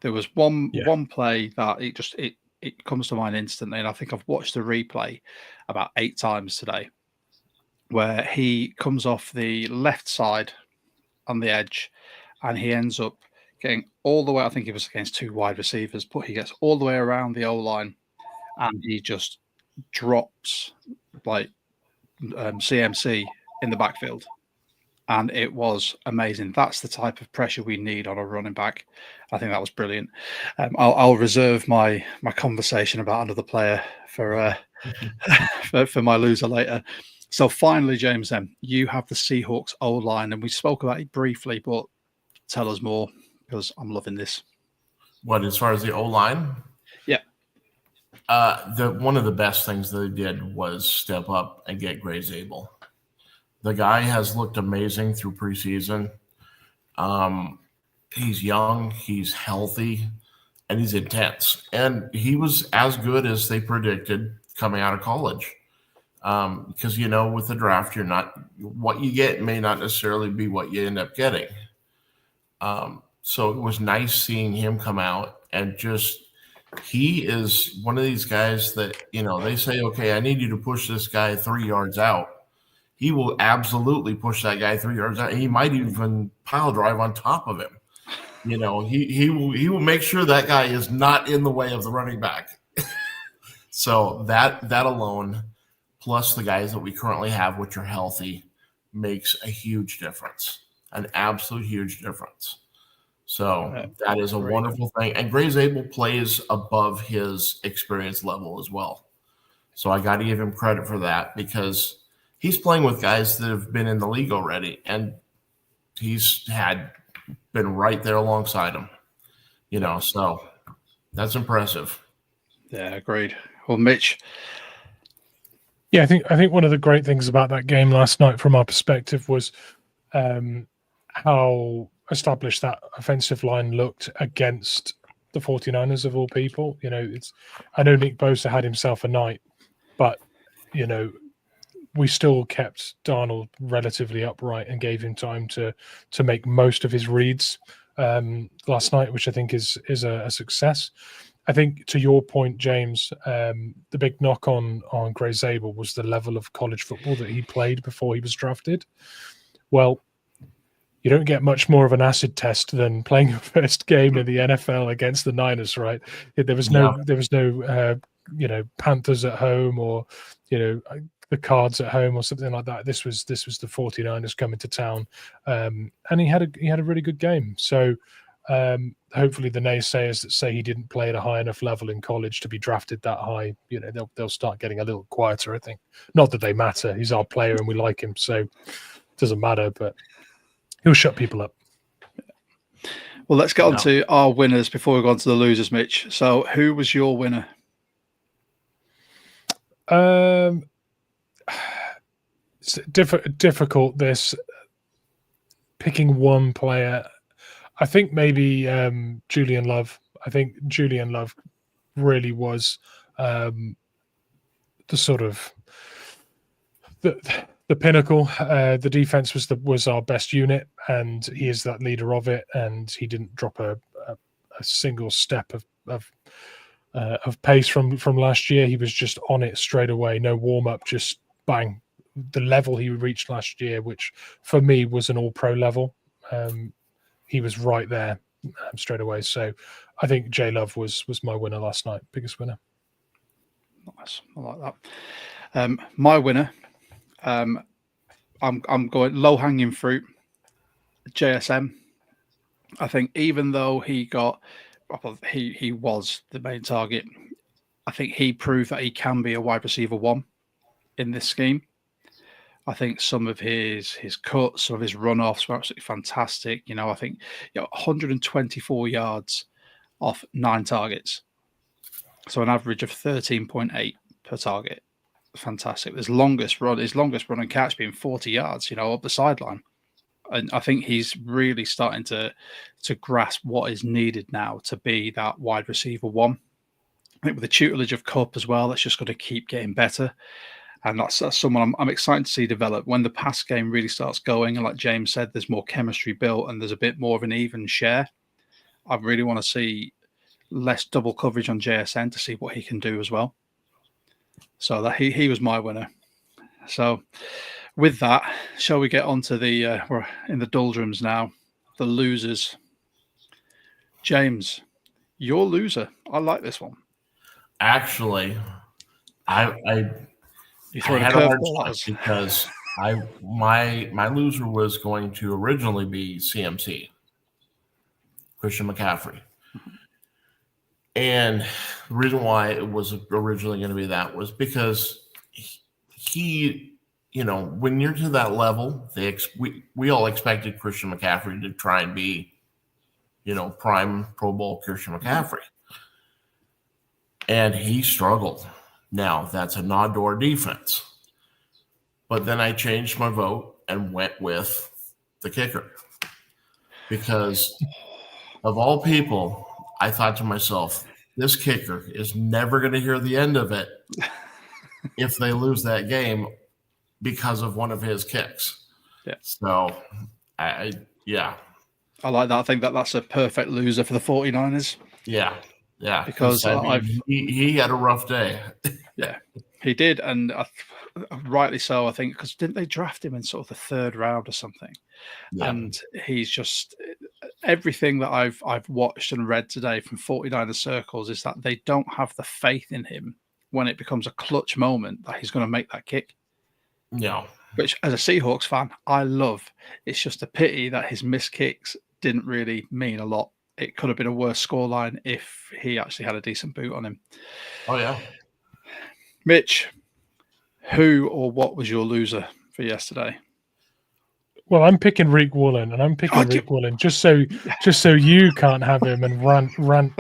There was one play that it comes to mind instantly, and I think I've watched the replay about 8 times today, where he comes off the left side on the edge, and he ends up getting all the way. I think it was against 2 wide receivers, but he gets all the way around the O-line, and he just drops like CMC in the backfield. And it was amazing. That's the type of pressure we need on a running back. I think that was brilliant. I'll reserve my conversation about another player for for my loser later. So finally, James, then you have the Seahawks O-line, and we spoke about it briefly, but tell us more because I'm loving this. What, as far as the O-line? Yeah. One of the best things they did was step up and get Gray Zabel. The guy has looked amazing through preseason. He's young, he's healthy, and he's intense. And he was as good as they predicted coming out of college. Because, with the draft, what you get may not necessarily be what you end up getting. So it was nice seeing him come out and he is one of these guys that, they say, okay, I need you to push this guy 3 yards out. He will absolutely push that guy 3 yards out. He might even pile drive on top of him. He will make sure that guy is not in the way of the running back. So that alone, plus the guys that we currently have, which are healthy, makes a huge difference, an absolute huge difference. So that is a wonderful thing. And Gray Zabel plays above his experience level as well. So I got to give him credit for that because he's playing with guys that have been in the league already, and he's been right there alongside him. So that's impressive. Yeah, agreed. Well, Mitch. Yeah, I think one of the great things about that game last night from our perspective was how established that offensive line looked against the 49ers of all people. I know Nick Bosa had himself a night, but we still kept Darnold relatively upright and gave him time to make most of his reads last night, which I think is a success. I think to your point, James, the big knock on Gray Zabel was the level of college football that he played before he was drafted. Well, you don't get much more of an acid test than playing your first game in the NFL against the Niners, right? There was no Panthers at home or the Cards at home or something like that. This was the 49ers coming to town, and he had a really good game. So hopefully the naysayers that say he didn't play at a high enough level in college to be drafted that high, they'll start getting a little quieter, I think. Not that they matter. He's our player and we like him, so it doesn't matter, but he'll shut people up. Well, let's get on to our winners before we go on to the losers, Mitch. So who was your winner? It's difficult, this picking one player. I think maybe Julian Love. I think Julian Love really was the sort of the pinnacle. The defense was our best unit, and he is that leader of it. And he didn't drop a single step of pace from last year. He was just on it straight away. No warm up, just bang. The level he reached last year, which for me was an all-pro level. He was right there straight away. So I think J Love was my winner last night, biggest winner. Nice, I like that. My winner, I'm going low-hanging fruit. JSM. I think even though he was the main target, I think he proved that he can be a wide receiver 1 in this scheme. I think some of his cuts, some of his runoffs were absolutely fantastic. I think 124 yards off 9 targets. So an average of 13.8 per target. Fantastic. His longest run and catch being 40 yards, up the sideline. And I think he's really starting to grasp what is needed now to be that wide receiver one. I think with the tutelage of Cup as well, that's just got to keep getting better. And that's someone I'm excited to see develop when the pass game really starts going. And like James said, there's more chemistry built and there's a bit more of an even share. I really want to see less double coverage on JSN to see what he can do as well. So that he was my winner. So with that, shall we get on to we're in the doldrums now, the losers. James, your loser. I like this one. Actually, You threw I a had a hard curveball at time us. because my loser was going to originally be CMC, Christian McCaffrey. And the reason why it was originally going to be that was because he when you're to that level, we all expected Christian McCaffrey to try and be, prime Pro Bowl Christian McCaffrey. And he struggled. Now, that's a nod-door defense. But then I changed my vote and went with the kicker. Because of all people, I thought to myself, this kicker is never going to hear the end of it if they lose that game because of one of his kicks. Yeah. So, I like that. I think that's a perfect loser for the 49ers. Yeah. Because he had a rough day. Yeah, he did. And rightly so, I think, because didn't they draft him in sort of the third round or something? Yeah. And he's just everything that I've watched and read today from 49er circles is that they don't have the faith in him when it becomes a clutch moment that he's going to make that kick. Yeah. Which, as a Seahawks fan, I love. It's just a pity that his missed kicks didn't really mean a lot. It could have been a worse scoreline if he actually had a decent boot on him. Oh, yeah. Mitch, who or what was your loser for yesterday? Well, I'm picking RIQ Woolen, and I'm picking RIQ Woolen just so you can't have him and rant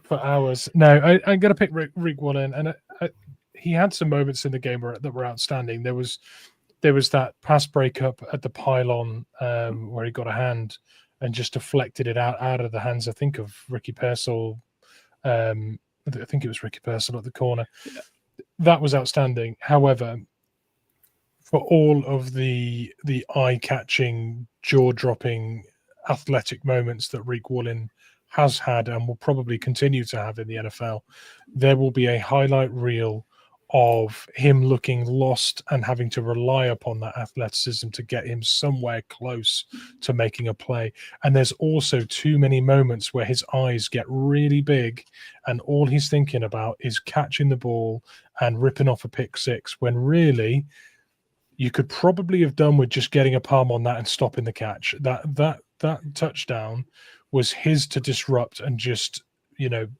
for hours. No, I'm going to pick RIQ Woolen, and he had some moments in the game that were outstanding. There was that pass breakup at the pylon where he got a hand and just deflected it out of the hands, I think, of Ricky Pearsall. I think it was Ricky Pearsall at the corner. Yeah. That was outstanding. However, for all of the eye-catching, jaw-dropping athletic moments that RIQ Woolen has had and will probably continue to have in the NFL, there will be a highlight reel of him looking lost and having to rely upon that athleticism to get him somewhere close to making a play. And there's also too many moments where his eyes get really big and all he's thinking about is catching the ball and ripping off a pick six, when really you could probably have done with just getting a palm on that and stopping the catch. That touchdown was his to disrupt and just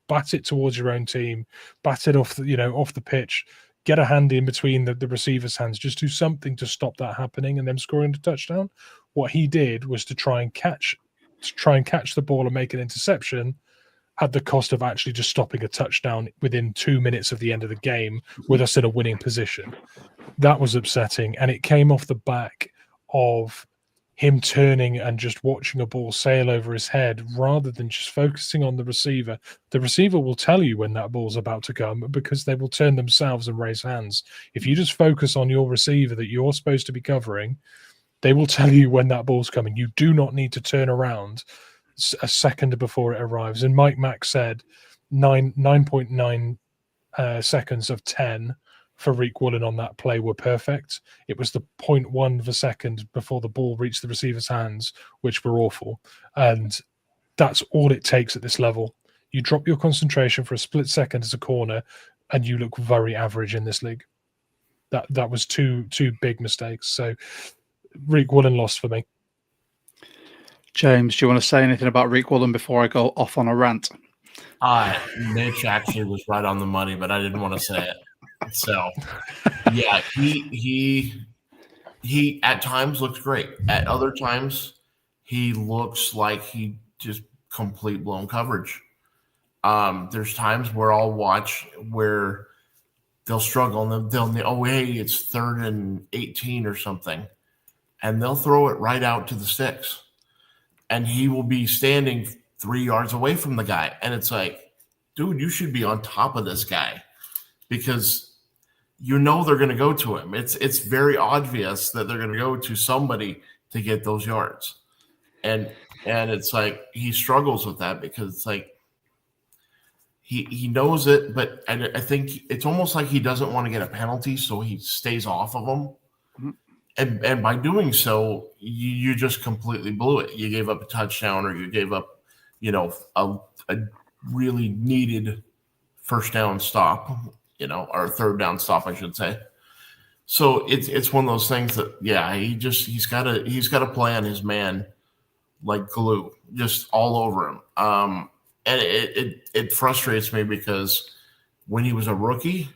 bat it towards your own team, bat it off the pitch, get a hand in between the receiver's hands, just do something to stop that happening and them scoring the touchdown. What he did was to try and catch the ball and make an interception at the cost of actually just stopping a touchdown within 2 minutes of the end of the game with us in a winning position. That was upsetting, and it came off the back of him turning and just watching a ball sail over his head rather than just focusing on the receiver. The receiver will tell you when that ball's about to come because they will turn themselves and raise hands. If you just focus on your receiver that you're supposed to be covering, they will tell you when that ball's coming. You do not need to turn around a second before it arrives. And Mike Mack said 9.9 seconds of 10 for RIQ Woolen on that play were perfect. It was the 0.1 of a second before the ball reached the receiver's hands, which were awful. And that's all it takes at this level. You drop your concentration for a split second as a corner, and you look very average in this league. That was two big mistakes. So RIQ Woolen lost for me. James, do you want to say anything about RIQ Woolen before I go off on a rant? Mitch actually was right on the money, but I didn't want to say it. So, yeah, he at times looks great. At other times, he looks like he just complete blown coverage. There's times where I'll watch where they'll struggle and they'll hey, it's 3rd and 18 or something, and they'll throw it right out to the sticks. And he will be standing 3 yards away from the guy. And it's like, dude, you should be on top of this guy because you know they're going to go to him. It's very obvious that they're going to go to somebody to get those yards. And it's like he struggles with that because it's like he knows it, but I think it's almost like he doesn't want to get a penalty, so he stays off of them. Mm-hmm. And by doing so, you just completely blew it. You gave up a touchdown, or you gave up, a really needed first down stop, or third down stop, I should say. So it's one of those things that, yeah, he's got to play on his man like glue, just all over him. And it frustrates me because when he was a rookie,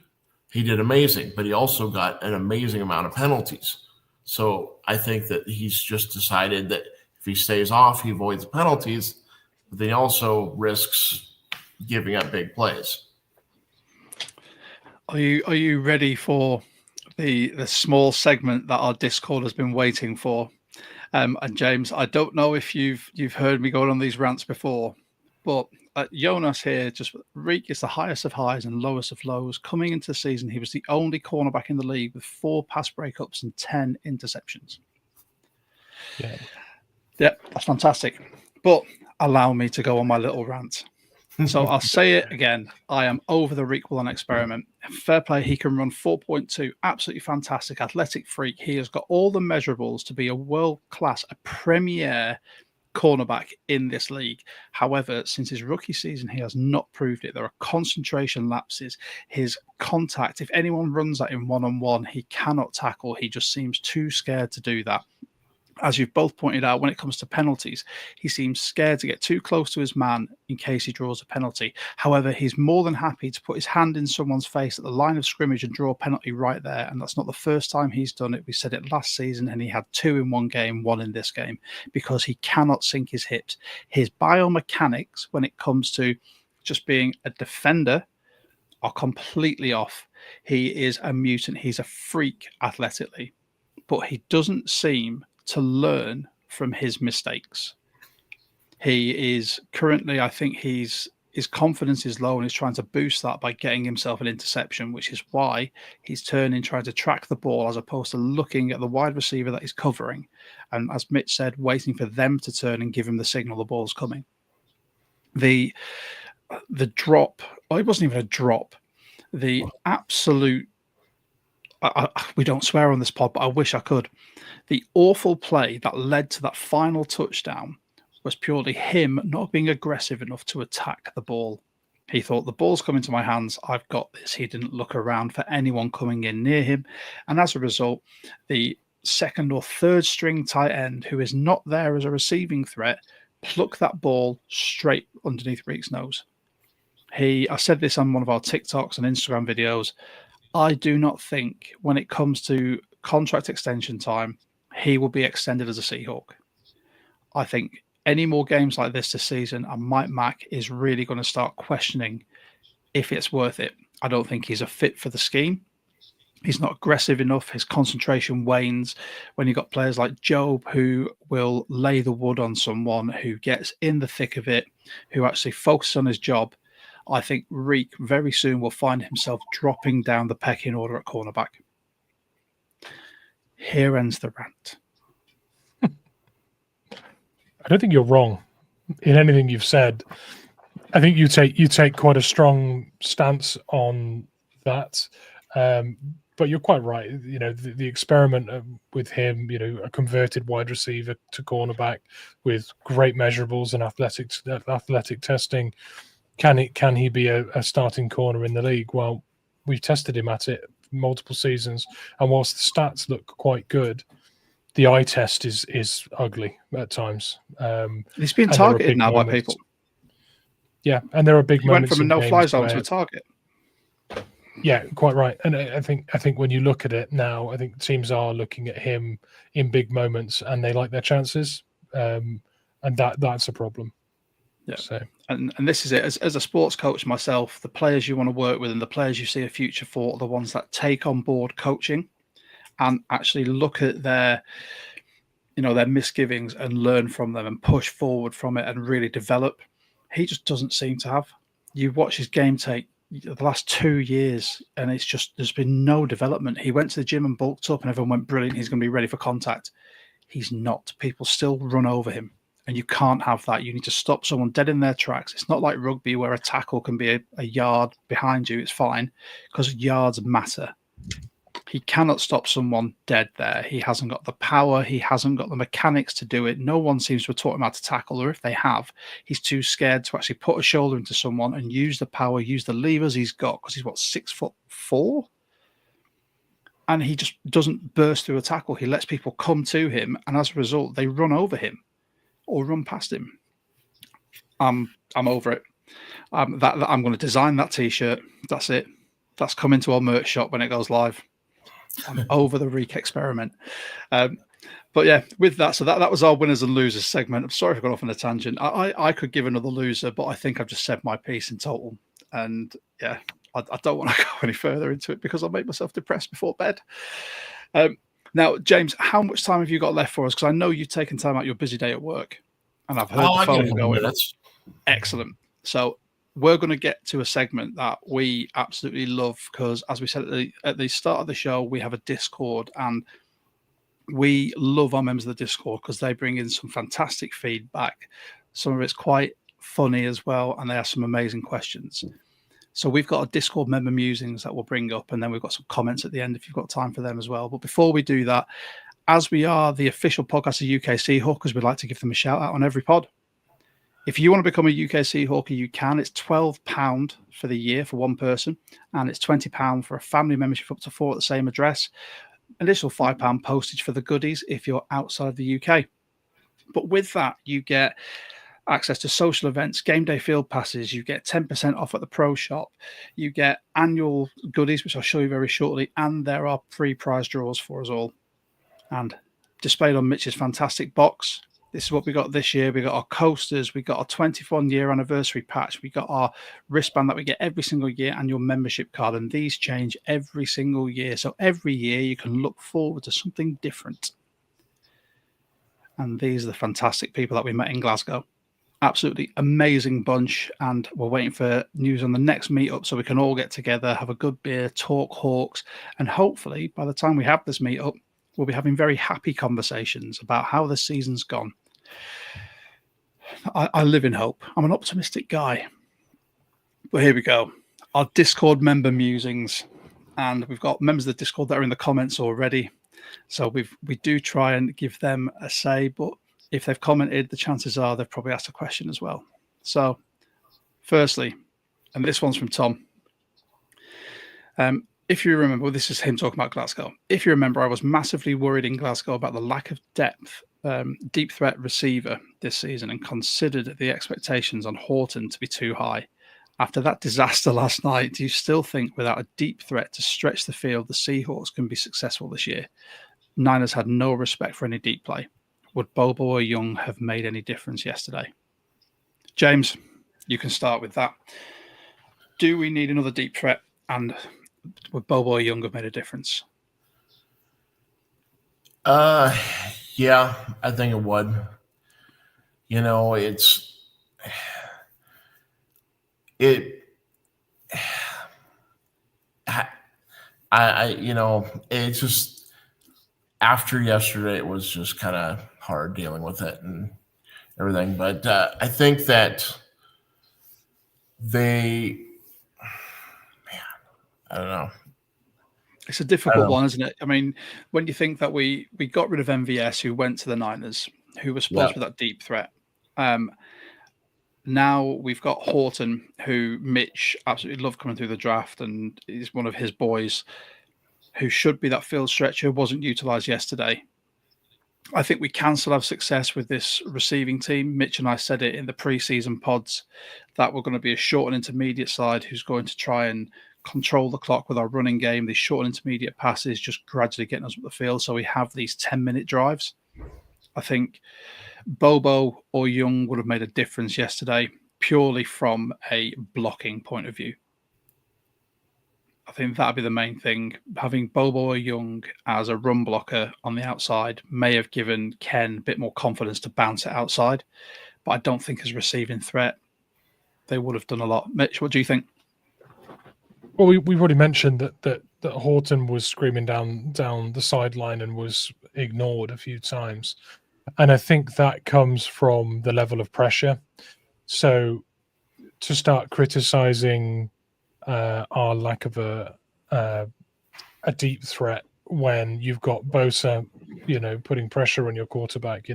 he did amazing, but he also got an amazing amount of penalties. So I think that he's just decided that if he stays off, he avoids the penalties, but then he also risks giving up big plays. Are you ready for the small segment that our Discord has been waiting for? And James, I don't know if you've heard me going on these rants before, but Jonas here, RIQ is the highest of highs and lowest of lows. Coming into the season, he was the only cornerback in the league with 4 pass breakups and 10 interceptions. Yeah, that's fantastic. But allow me to go on my little rant. So I'll say it again. I am over the RIQ Wallon experiment. Fair play. He can run 4.2. Absolutely fantastic. Athletic freak. He has got all the measurables to be a world-class, a premier cornerback in this league. However, since his rookie season, he has not proved it. There are concentration lapses. His contact, if anyone runs at him one-on-one, he cannot tackle. He just seems too scared to do that. As you've both pointed out, when it comes to penalties, he seems scared to get too close to his man in case he draws a penalty. However, he's more than happy to put his hand in someone's face at the line of scrimmage and draw a penalty right there. And that's not the first time he's done it. We said it last season, and he had 2 in one game, 1 in this game, because he cannot sink his hips. His biomechanics, when it comes to just being a defender, are completely off. He is a mutant. He's a freak athletically, but he doesn't seem to learn from his mistakes. He is currently, I think his confidence is low, and he's trying to boost that by getting himself an interception, which is why he's turning, trying to track the ball as opposed to looking at the wide receiver that he's covering. And as Mitch said, waiting for them to turn and give him the signal the ball's coming. The drop, it wasn't even a drop. The absolute, we don't swear on this pod, but I wish I could. The awful play that led to that final touchdown was purely him not being aggressive enough to attack the ball. He thought, the ball's coming to my hands, I've got this. He didn't look around for anyone coming in near him. And as a result, the second or third string tight end, who is not there as a receiving threat, plucked that ball straight underneath RIQ's nose. I said this on one of our TikToks and Instagram videos. I do not think when it comes to contract extension time, he will be extended as a Seahawk. I think any more games like this season, and Mike Mack is really going to start questioning if it's worth it. I don't think he's a fit for the scheme. He's not aggressive enough. His concentration wanes when you've got players like Job who will lay the wood on someone, who gets in the thick of it, who actually focuses on his job. I think RIQ very soon will find himself dropping down the pecking order at cornerback. Here ends the rant. I don't think you're wrong in anything you've said. I think you take quite a strong stance on that. But you're quite right. The experiment with him, a converted wide receiver to cornerback with great measurables and athletic testing. Can he be a starting corner in the league? Well, we've tested him at it multiple seasons, and whilst the stats look quite good, the eye test is ugly at times. He's being targeted now by people. Yeah, and there are big moments. Went from a no-fly zone to a target. Yeah, quite right. And I think when you look at it now, I think teams are looking at him in big moments, and they like their chances, and that's a problem. Yeah. So. And this is it. As a sports coach myself, the players you want to work with and the players you see a future for are the ones that take on board coaching and actually look at their their misgivings and learn from them and push forward from it and really develop. He just doesn't seem to have. You watch his game tape the last 2 years, and it's just there's been no development. He went to the gym and bulked up, and everyone went, brilliant, he's going to be ready for contact. He's not. People still run over him, and you can't have that. You need to stop someone dead in their tracks. It's not like rugby where a tackle can be a yard behind you. It's fine because yards matter. He cannot stop someone dead there. He hasn't got the power. He hasn't got the mechanics to do it. No one seems to have taught him how to tackle, or if they have, he's too scared to actually put a shoulder into someone and use the power, use the levers he's got, because he's, 6'4"? And he just doesn't burst through a tackle. He lets people come to him, and as a result, they run over him or run past him. I'm over it. I'm going to design that T-shirt. That's it. That's coming to our merch shop when it goes live. I'm over the RIQ experiment. But yeah, with that, so that was our winners and losers segment. I'm sorry if I got off on a tangent. I could give another loser, but I think I've just said my piece in total. And yeah, I don't want to go any further into it because I'll make myself depressed before bed. Now, James, how much time have you got left for us? Because I know you've taken time out your busy day at work, and I've heard the phone going. Excellent. So we're going to get to a segment that we absolutely love because, as we said at the start of the show, we have a Discord, and we love our members of the Discord because they bring in some fantastic feedback. Some of it's quite funny as well, and they ask some amazing questions. So we've got a Discord member musings that we'll bring up, and then we've got some comments at the end if you've got time for them as well. But before we do that, as we are the official podcast of UK Seahawkers, we'd like to give them a shout out on every pod. If you want to become a UK Seahawker, you can. It's £12 for the year for one person, and it's £20 for a family membership up to 4 at the same address. Additional £5 postage for the goodies if you're outside of the UK. But with that, you get access to social events, game day field passes, you get 10% off at the pro shop, you get annual goodies, which I'll show you very shortly, and there are free prize draws for us all. And displayed on Mitch's fantastic box, this is what we got this year. We got our coasters, we got our 21-year anniversary patch, we got our wristband that we get every single year, and your membership card, and these change every single year. So every year you can look forward to something different. And these are the fantastic people that we met in Glasgow. Absolutely amazing bunch, and we're waiting for news on the next meetup so we can all get together, have a good beer, talk Hawks, and hopefully by the time we have this meetup, we'll be having very happy conversations about how the season's gone. I live in hope. I'm an optimistic guy. But here we go. Our Discord member musings, and we've got members of the Discord that are in the comments already. So we do try and give them a say, but if they've commented, the chances are they've probably asked a question as well. So, firstly, and this one's from Tom. If you remember, this is him talking about Glasgow. If you remember, I was massively worried in Glasgow about the lack of depth, deep threat receiver this season, and considered the expectations on Horton to be too high. After that disaster last night, do you still think without a deep threat to stretch the field, the Seahawks can be successful this year? Niners had no respect for any deep play. Would Bobo or Young have made any difference yesterday? James, you can start with that. Do we need another deep threat, and would Bobo or Young have made a difference? Yeah, I think it would. You know, it's just after yesterday, it was just kind of hard dealing with it and everything. But I think that I don't know. It's a difficult one, isn't it? I mean, when you think that we got rid of MVS, who went to the Niners, who was supposed to be that deep threat. Now we've got Horton, who Mitch absolutely loved coming through the draft, and is one of his boys, who should be that field stretcher, wasn't utilized yesterday. I think we can still have success with this receiving team. Mitch and I said it in the preseason pods that we're going to be a short and intermediate side who's going to try and control the clock with our running game, these short and intermediate passes, just gradually getting us up the field. So we have these 10-minute drives. I think Bobo or Young would have made a difference yesterday, purely from a blocking point of view. I think that'd be the main thing. Having Bobo Young as a run blocker on the outside may have given Ken a bit more confidence to bounce it outside, but I don't think as a receiving threat they would have done a lot. Mitch, what do you think? Well, we've already mentioned that Horton was screaming down the sideline and was ignored a few times, and I think that comes from the level of pressure. So to start criticizing our lack of a deep threat when you've got Bosa, putting pressure on your quarterback,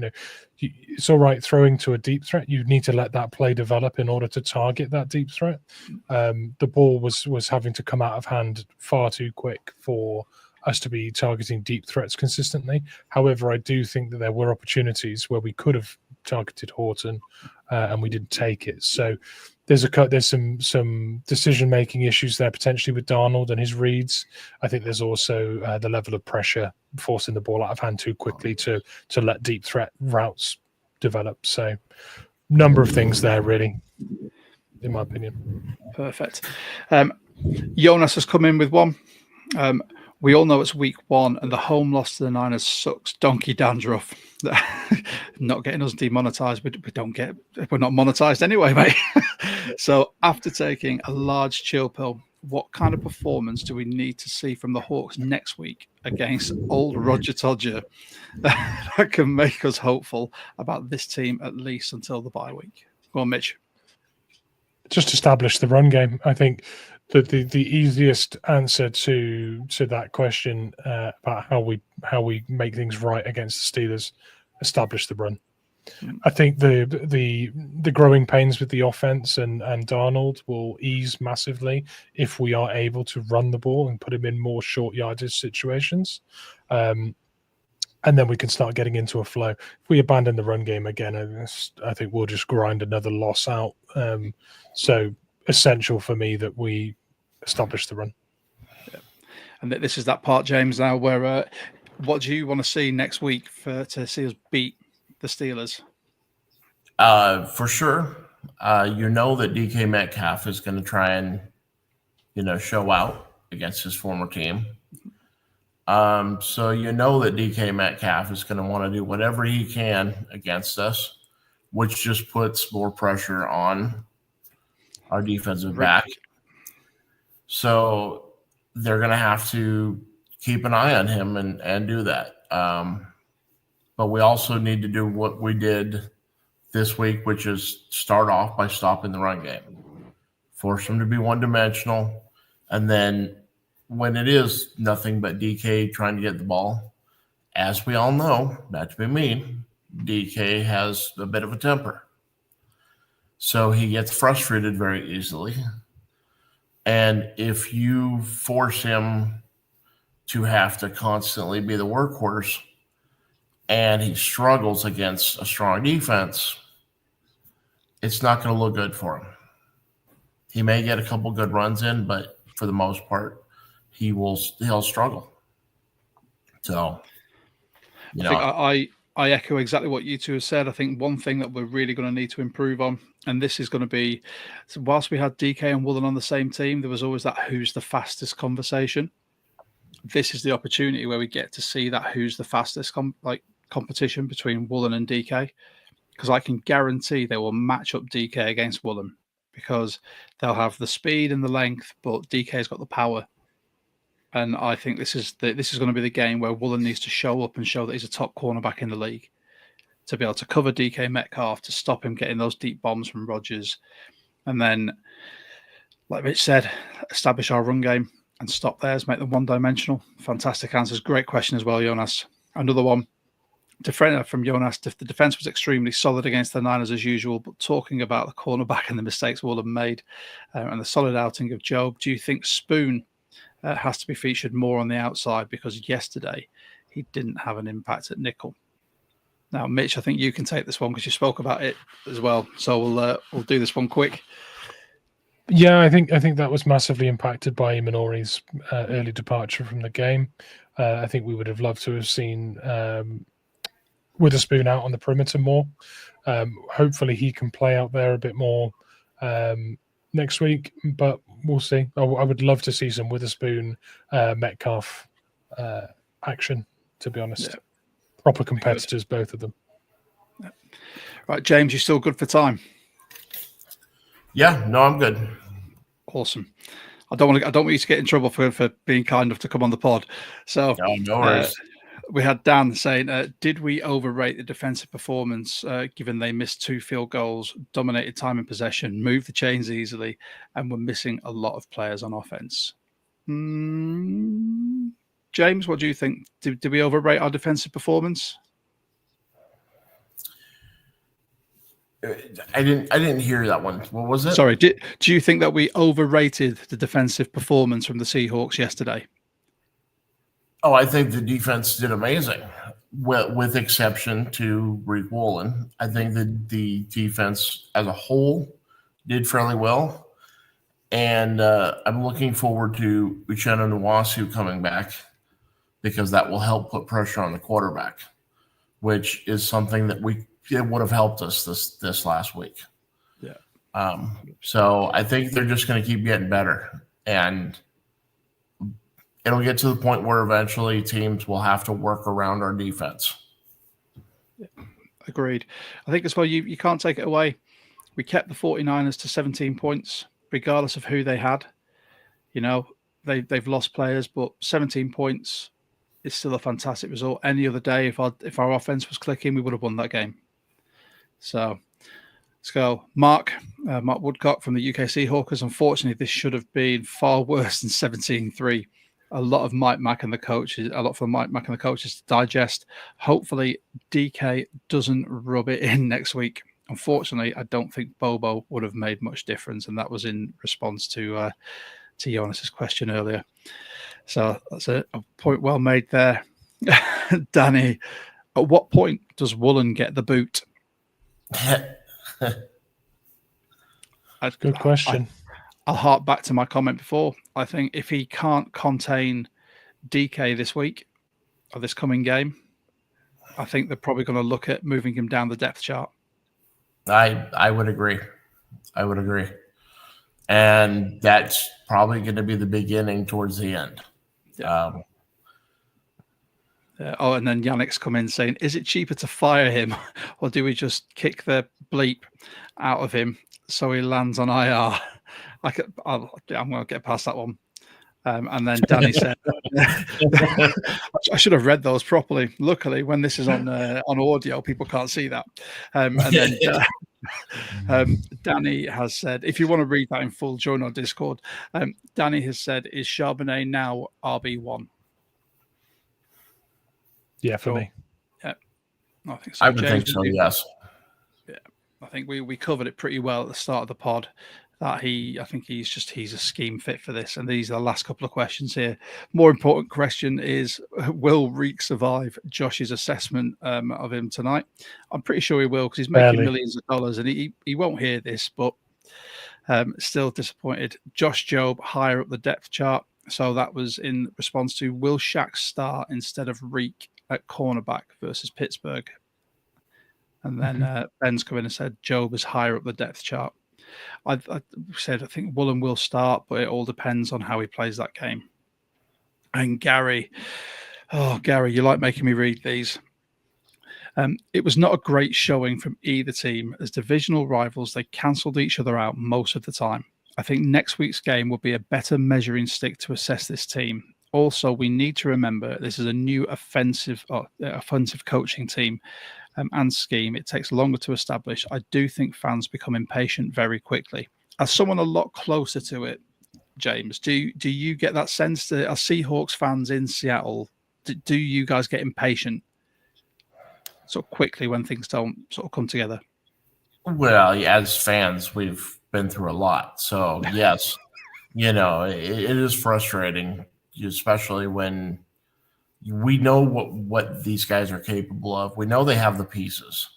it's all right throwing to a deep threat. You need to let that play develop in order to target that deep threat. The ball was having to come out of hand far too quick for us to be targeting deep threats consistently. However, I do think that there were opportunities where we could have targeted Horton and we didn't take it. So there's some decision-making issues there potentially with Darnold and his reads. I think there's also the level of pressure forcing the ball out of hand too quickly to let deep threat routes develop. So number of things there, really, in my opinion. Perfect. Jonas has come in with one. We all know it's week 1 and the home loss to the Niners sucks donkey dandruff. Not getting us demonetized, but we're not monetized anyway, mate. So after taking a large chill pill, what kind of performance do we need to see from the Hawks next week against old Roger Todger that can make us hopeful about this team at least until the bye week? Go on, Mitch. Just establish the run game. I think that the easiest answer to that question about how we make things right against the Steelers, establish the run. I think the growing pains with the offense and Darnold will ease massively if we are able to run the ball and put him in more short yardage situations. And then we can start getting into a flow. If we abandon the run game again, I think we'll just grind another loss out. So essential for me that we establish the run. Yeah. And this is that part, James, now where what do you want to see next week to see us beat the Steelers? For sure. That DK Metcalf is going to try and, show out against his former team. So that DK Metcalf is going to want to do whatever he can against us, which just puts more pressure on our defensive back. So they're going to have to keep an eye on him and do that. But we also need to do what we did this week, which is start off by stopping the run game. Force them to be one-dimensional. And then when it is nothing but DK trying to get the ball, as we all know, not to be mean, DK has a bit of a temper. So he gets frustrated very easily. And if you force him to have to constantly be the workhorse and he struggles against a strong defense, it's not going to look good for him. He may get a couple good runs in, but for the most part, he'll struggle. So, I echo exactly what you two have said. I think one thing that we're really going to need to improve on, and this is going to be, whilst we had DK and Woolen on the same team, there was always that who's the fastest conversation. This is the opportunity where we get to see that who's the fastest competition between Woolen and DK, because I can guarantee they will match up DK against Woolen because they'll have the speed and the length, but DK's got the power. And I think this is going to be the game where Woolen needs to show up and show that he's a top cornerback in the league to be able to cover DK Metcalf, to stop him getting those deep bombs from Rodgers. And then, like Mitch said, establish our run game and stop theirs, make them one-dimensional. Fantastic answers. Great question as well, Jonas. Another one from Jonas. The defense was extremely solid against the Niners as usual, but talking about the cornerback and the mistakes Woolen made and the solid outing of Job, do you think Spoon has to be featured more on the outside because yesterday he didn't have an impact at nickel? Now, Mitch, I think you can take this one because you spoke about it as well. So we'll do this one quick. Yeah, I think that was massively impacted by Imanori's early departure from the game. I think we would have loved to have seen Witherspoon out on the perimeter more. Hopefully he can play out there a bit more next week, but we'll see. I would love to see some Witherspoon, Metcalf action, to be honest. Yeah. Proper competitors, both of them. Yeah. Right, James, you still good for time? Yeah, no, I'm good. Awesome. I don't want you to get in trouble for being kind enough to come on the pod. So no worries. We had Dan saying, did we overrate the defensive performance given they missed 2 field goals, dominated time in possession, moved the chains easily, and were missing a lot of players on offense? James, what do you think? Did we overrate our defensive performance? I didn't hear that one. What was it? Sorry. Do you think that we overrated the defensive performance from the Seahawks yesterday? Oh, I think the defense did amazing, with exception to RIQ Woolen. I think that the defense as a whole did fairly well. And I'm looking forward to Uchenna Nwasu coming back, because that will help put pressure on the quarterback, which is something that it would have helped us this last week. Yeah. So I think they're just going to keep getting better, and it'll get to the point where eventually teams will have to work around our defense. Yeah, agreed. I think as well, you can't take it away. We kept the 49ers to 17 points, regardless of who they had. You know, they've lost players, but 17 points is still a fantastic result. Any other day, if our offense was clicking, we would have won that game. So let's go. Mark Woodcock from the UK Seahawkers. Unfortunately, this should have been far worse than 17-3. A lot for Mike Mack and the coaches to digest. Hopefully, DK doesn't rub it in next week. Unfortunately, I don't think Bobo would have made much difference, and that was in response to Jonas's question earlier. So that's a point well made there. Danny, at what point does Woolen get the boot? Good question. I'll hark back to my comment before. I think if he can't contain DK this week or this coming game, I think they're probably going to look at moving him down the depth chart. I would agree. And that's probably going to be the beginning towards the end. Yeah. And then Yannick's come in saying, is it cheaper to fire him or do we just kick the bleep out of him so he lands on IR? I'm going to get past that one. And then Danny said, I should have read those properly. Luckily, when this is on audio, people can't see that. And then Danny has said, if you want to read that in full, join our Discord. Danny has said, is Charbonnet now RB1? Yeah, for me. Yeah, I think so. I would think so, yes. Yeah, I think we covered it pretty well at the start of the pod. That I think he's a scheme fit for this. And these are the last couple of questions here. More important question is, will RIQ survive Josh's assessment of him tonight? I'm pretty sure he will, because he's making millions of dollars, and he won't hear this, but still disappointed. Josh Jobe higher up the depth chart. So that was in response to, will Shaq start instead of RIQ at cornerback versus Pittsburgh? And then Ben's come in and said Jobe is higher up the depth chart. I said I think Woolen will start, but it all depends on how he plays that game. And Gary, you like making me read these. It was not a great showing from either team. As divisional rivals, they cancelled each other out most of the time. I think next week's game will be a better measuring stick to assess this team. Also, we need to remember this is a new offensive coaching team and scheme. It takes longer to establish. I do think fans become impatient very quickly. As someone a lot closer to it, James, do you get that sense that as Seahawks fans in Seattle, do you guys get impatient sort of quickly when things don't sort of come together? Well, as fans, we've been through a lot. So, yes, it is frustrating, especially when we know what these guys are capable of. We know they have the pieces.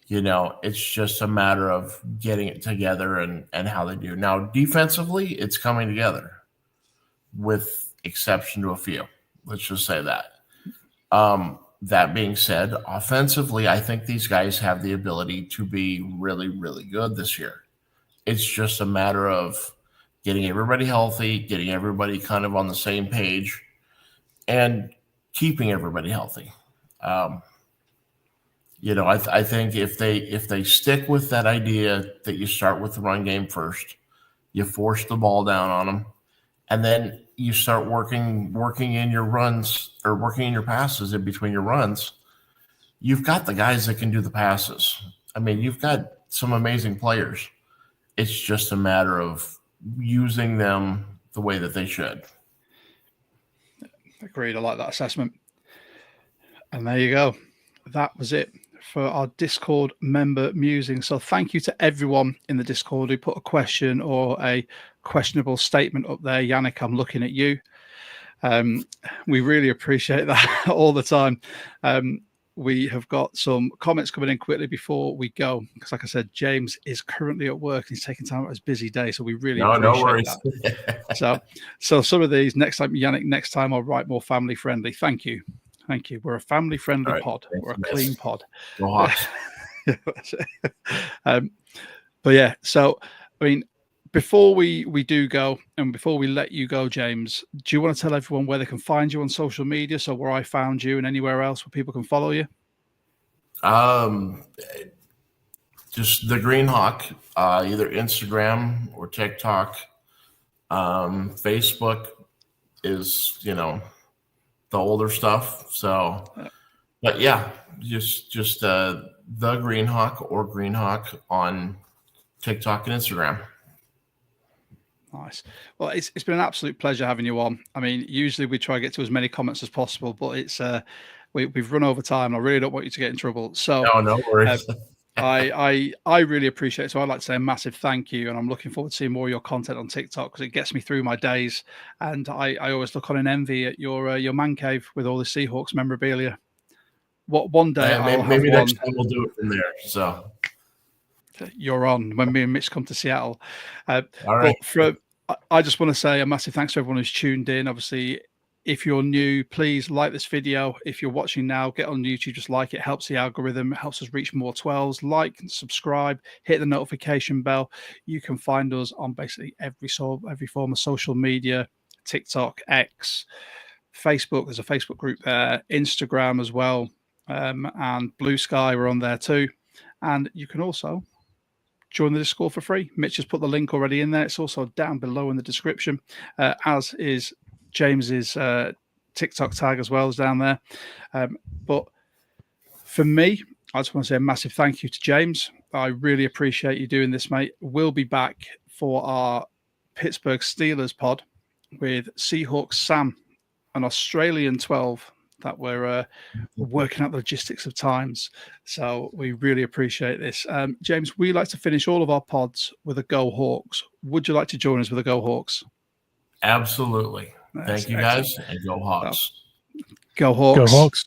Yeah. It's just a matter of getting it together and how they do. Now, defensively, it's coming together with exception to a few. Let's just say that. That being said, offensively, I think these guys have the ability to be really, really good this year. It's just a matter of getting everybody healthy, getting everybody kind of on the same page, and keeping everybody healthy. I think if they stick with that idea that you start with the run game first, you force the ball down on them, and then you start working in your runs or working in your passes in between your runs, you've got the guys that can do the passes. I mean, you've got some amazing players. It's just a matter of using them the way that they should. Agreed. I like that assessment. And there you go. That was it for our Discord member musing. So thank you to everyone in the Discord who put a question or a questionable statement up there. Yannick, I'm looking at you. We really appreciate that all the time. We have got some comments coming in quickly before we go, because like I said, James is currently at work. He's taking time out of his busy day, so we really appreciate that. So some of these next time, Yannick, next time I'll write more family friendly. Thank you. We're a family friendly pod. We're a clean pod. But yeah, so I mean, before we do go, and before we let you go, James, do you want to tell everyone where they can find you on social media? So where I found you and anywhere else where people can follow you? Just the Greene Hawk, either Instagram or TikTok. Facebook is, the older stuff. So, but yeah, just the Greene Hawk or Greene Hawk on TikTok and Instagram. Nice. Well, it's been an absolute pleasure having you on. I mean, usually we try to get to as many comments as possible, but it's we've run over time. I really don't want you to get in trouble. So no worries. I really appreciate it. So I'd like to say a massive thank you, and I'm looking forward to seeing more of your content on TikTok because it gets me through my days. And I always look on in envy at your man cave with all the Seahawks memorabilia. What one day maybe next time we'll do it from there. So you're on when me and Mitch come to Seattle. All right. But I just want to say a massive thanks to everyone who's tuned in. Obviously, if you're new, please like this video. If you're watching now, get on YouTube, just like it. Helps the algorithm. It helps us reach more 12s. Like and subscribe. Hit the notification bell. You can find us on basically every form of social media, TikTok, X, Facebook. There's a Facebook group there. Instagram as well. And Blue Sky, we're on there too. And you can also join the Discord for free. Mitch has put the link already in there. It's also down below in the description, as is James's TikTok tag as well, is down there. But for me, I just want to say a massive thank you to James. I really appreciate you doing this, mate. We'll be back for our Pittsburgh Steelers pod with Seahawks Sam, an Australian 12 that we're working out the logistics of times. So we really appreciate this. James, we like to finish all of our pods with a Go Hawks. Would you like to join us with a Go Hawks? Absolutely. Thank you, guys, and Go Hawks. Go Hawks. Go Hawks.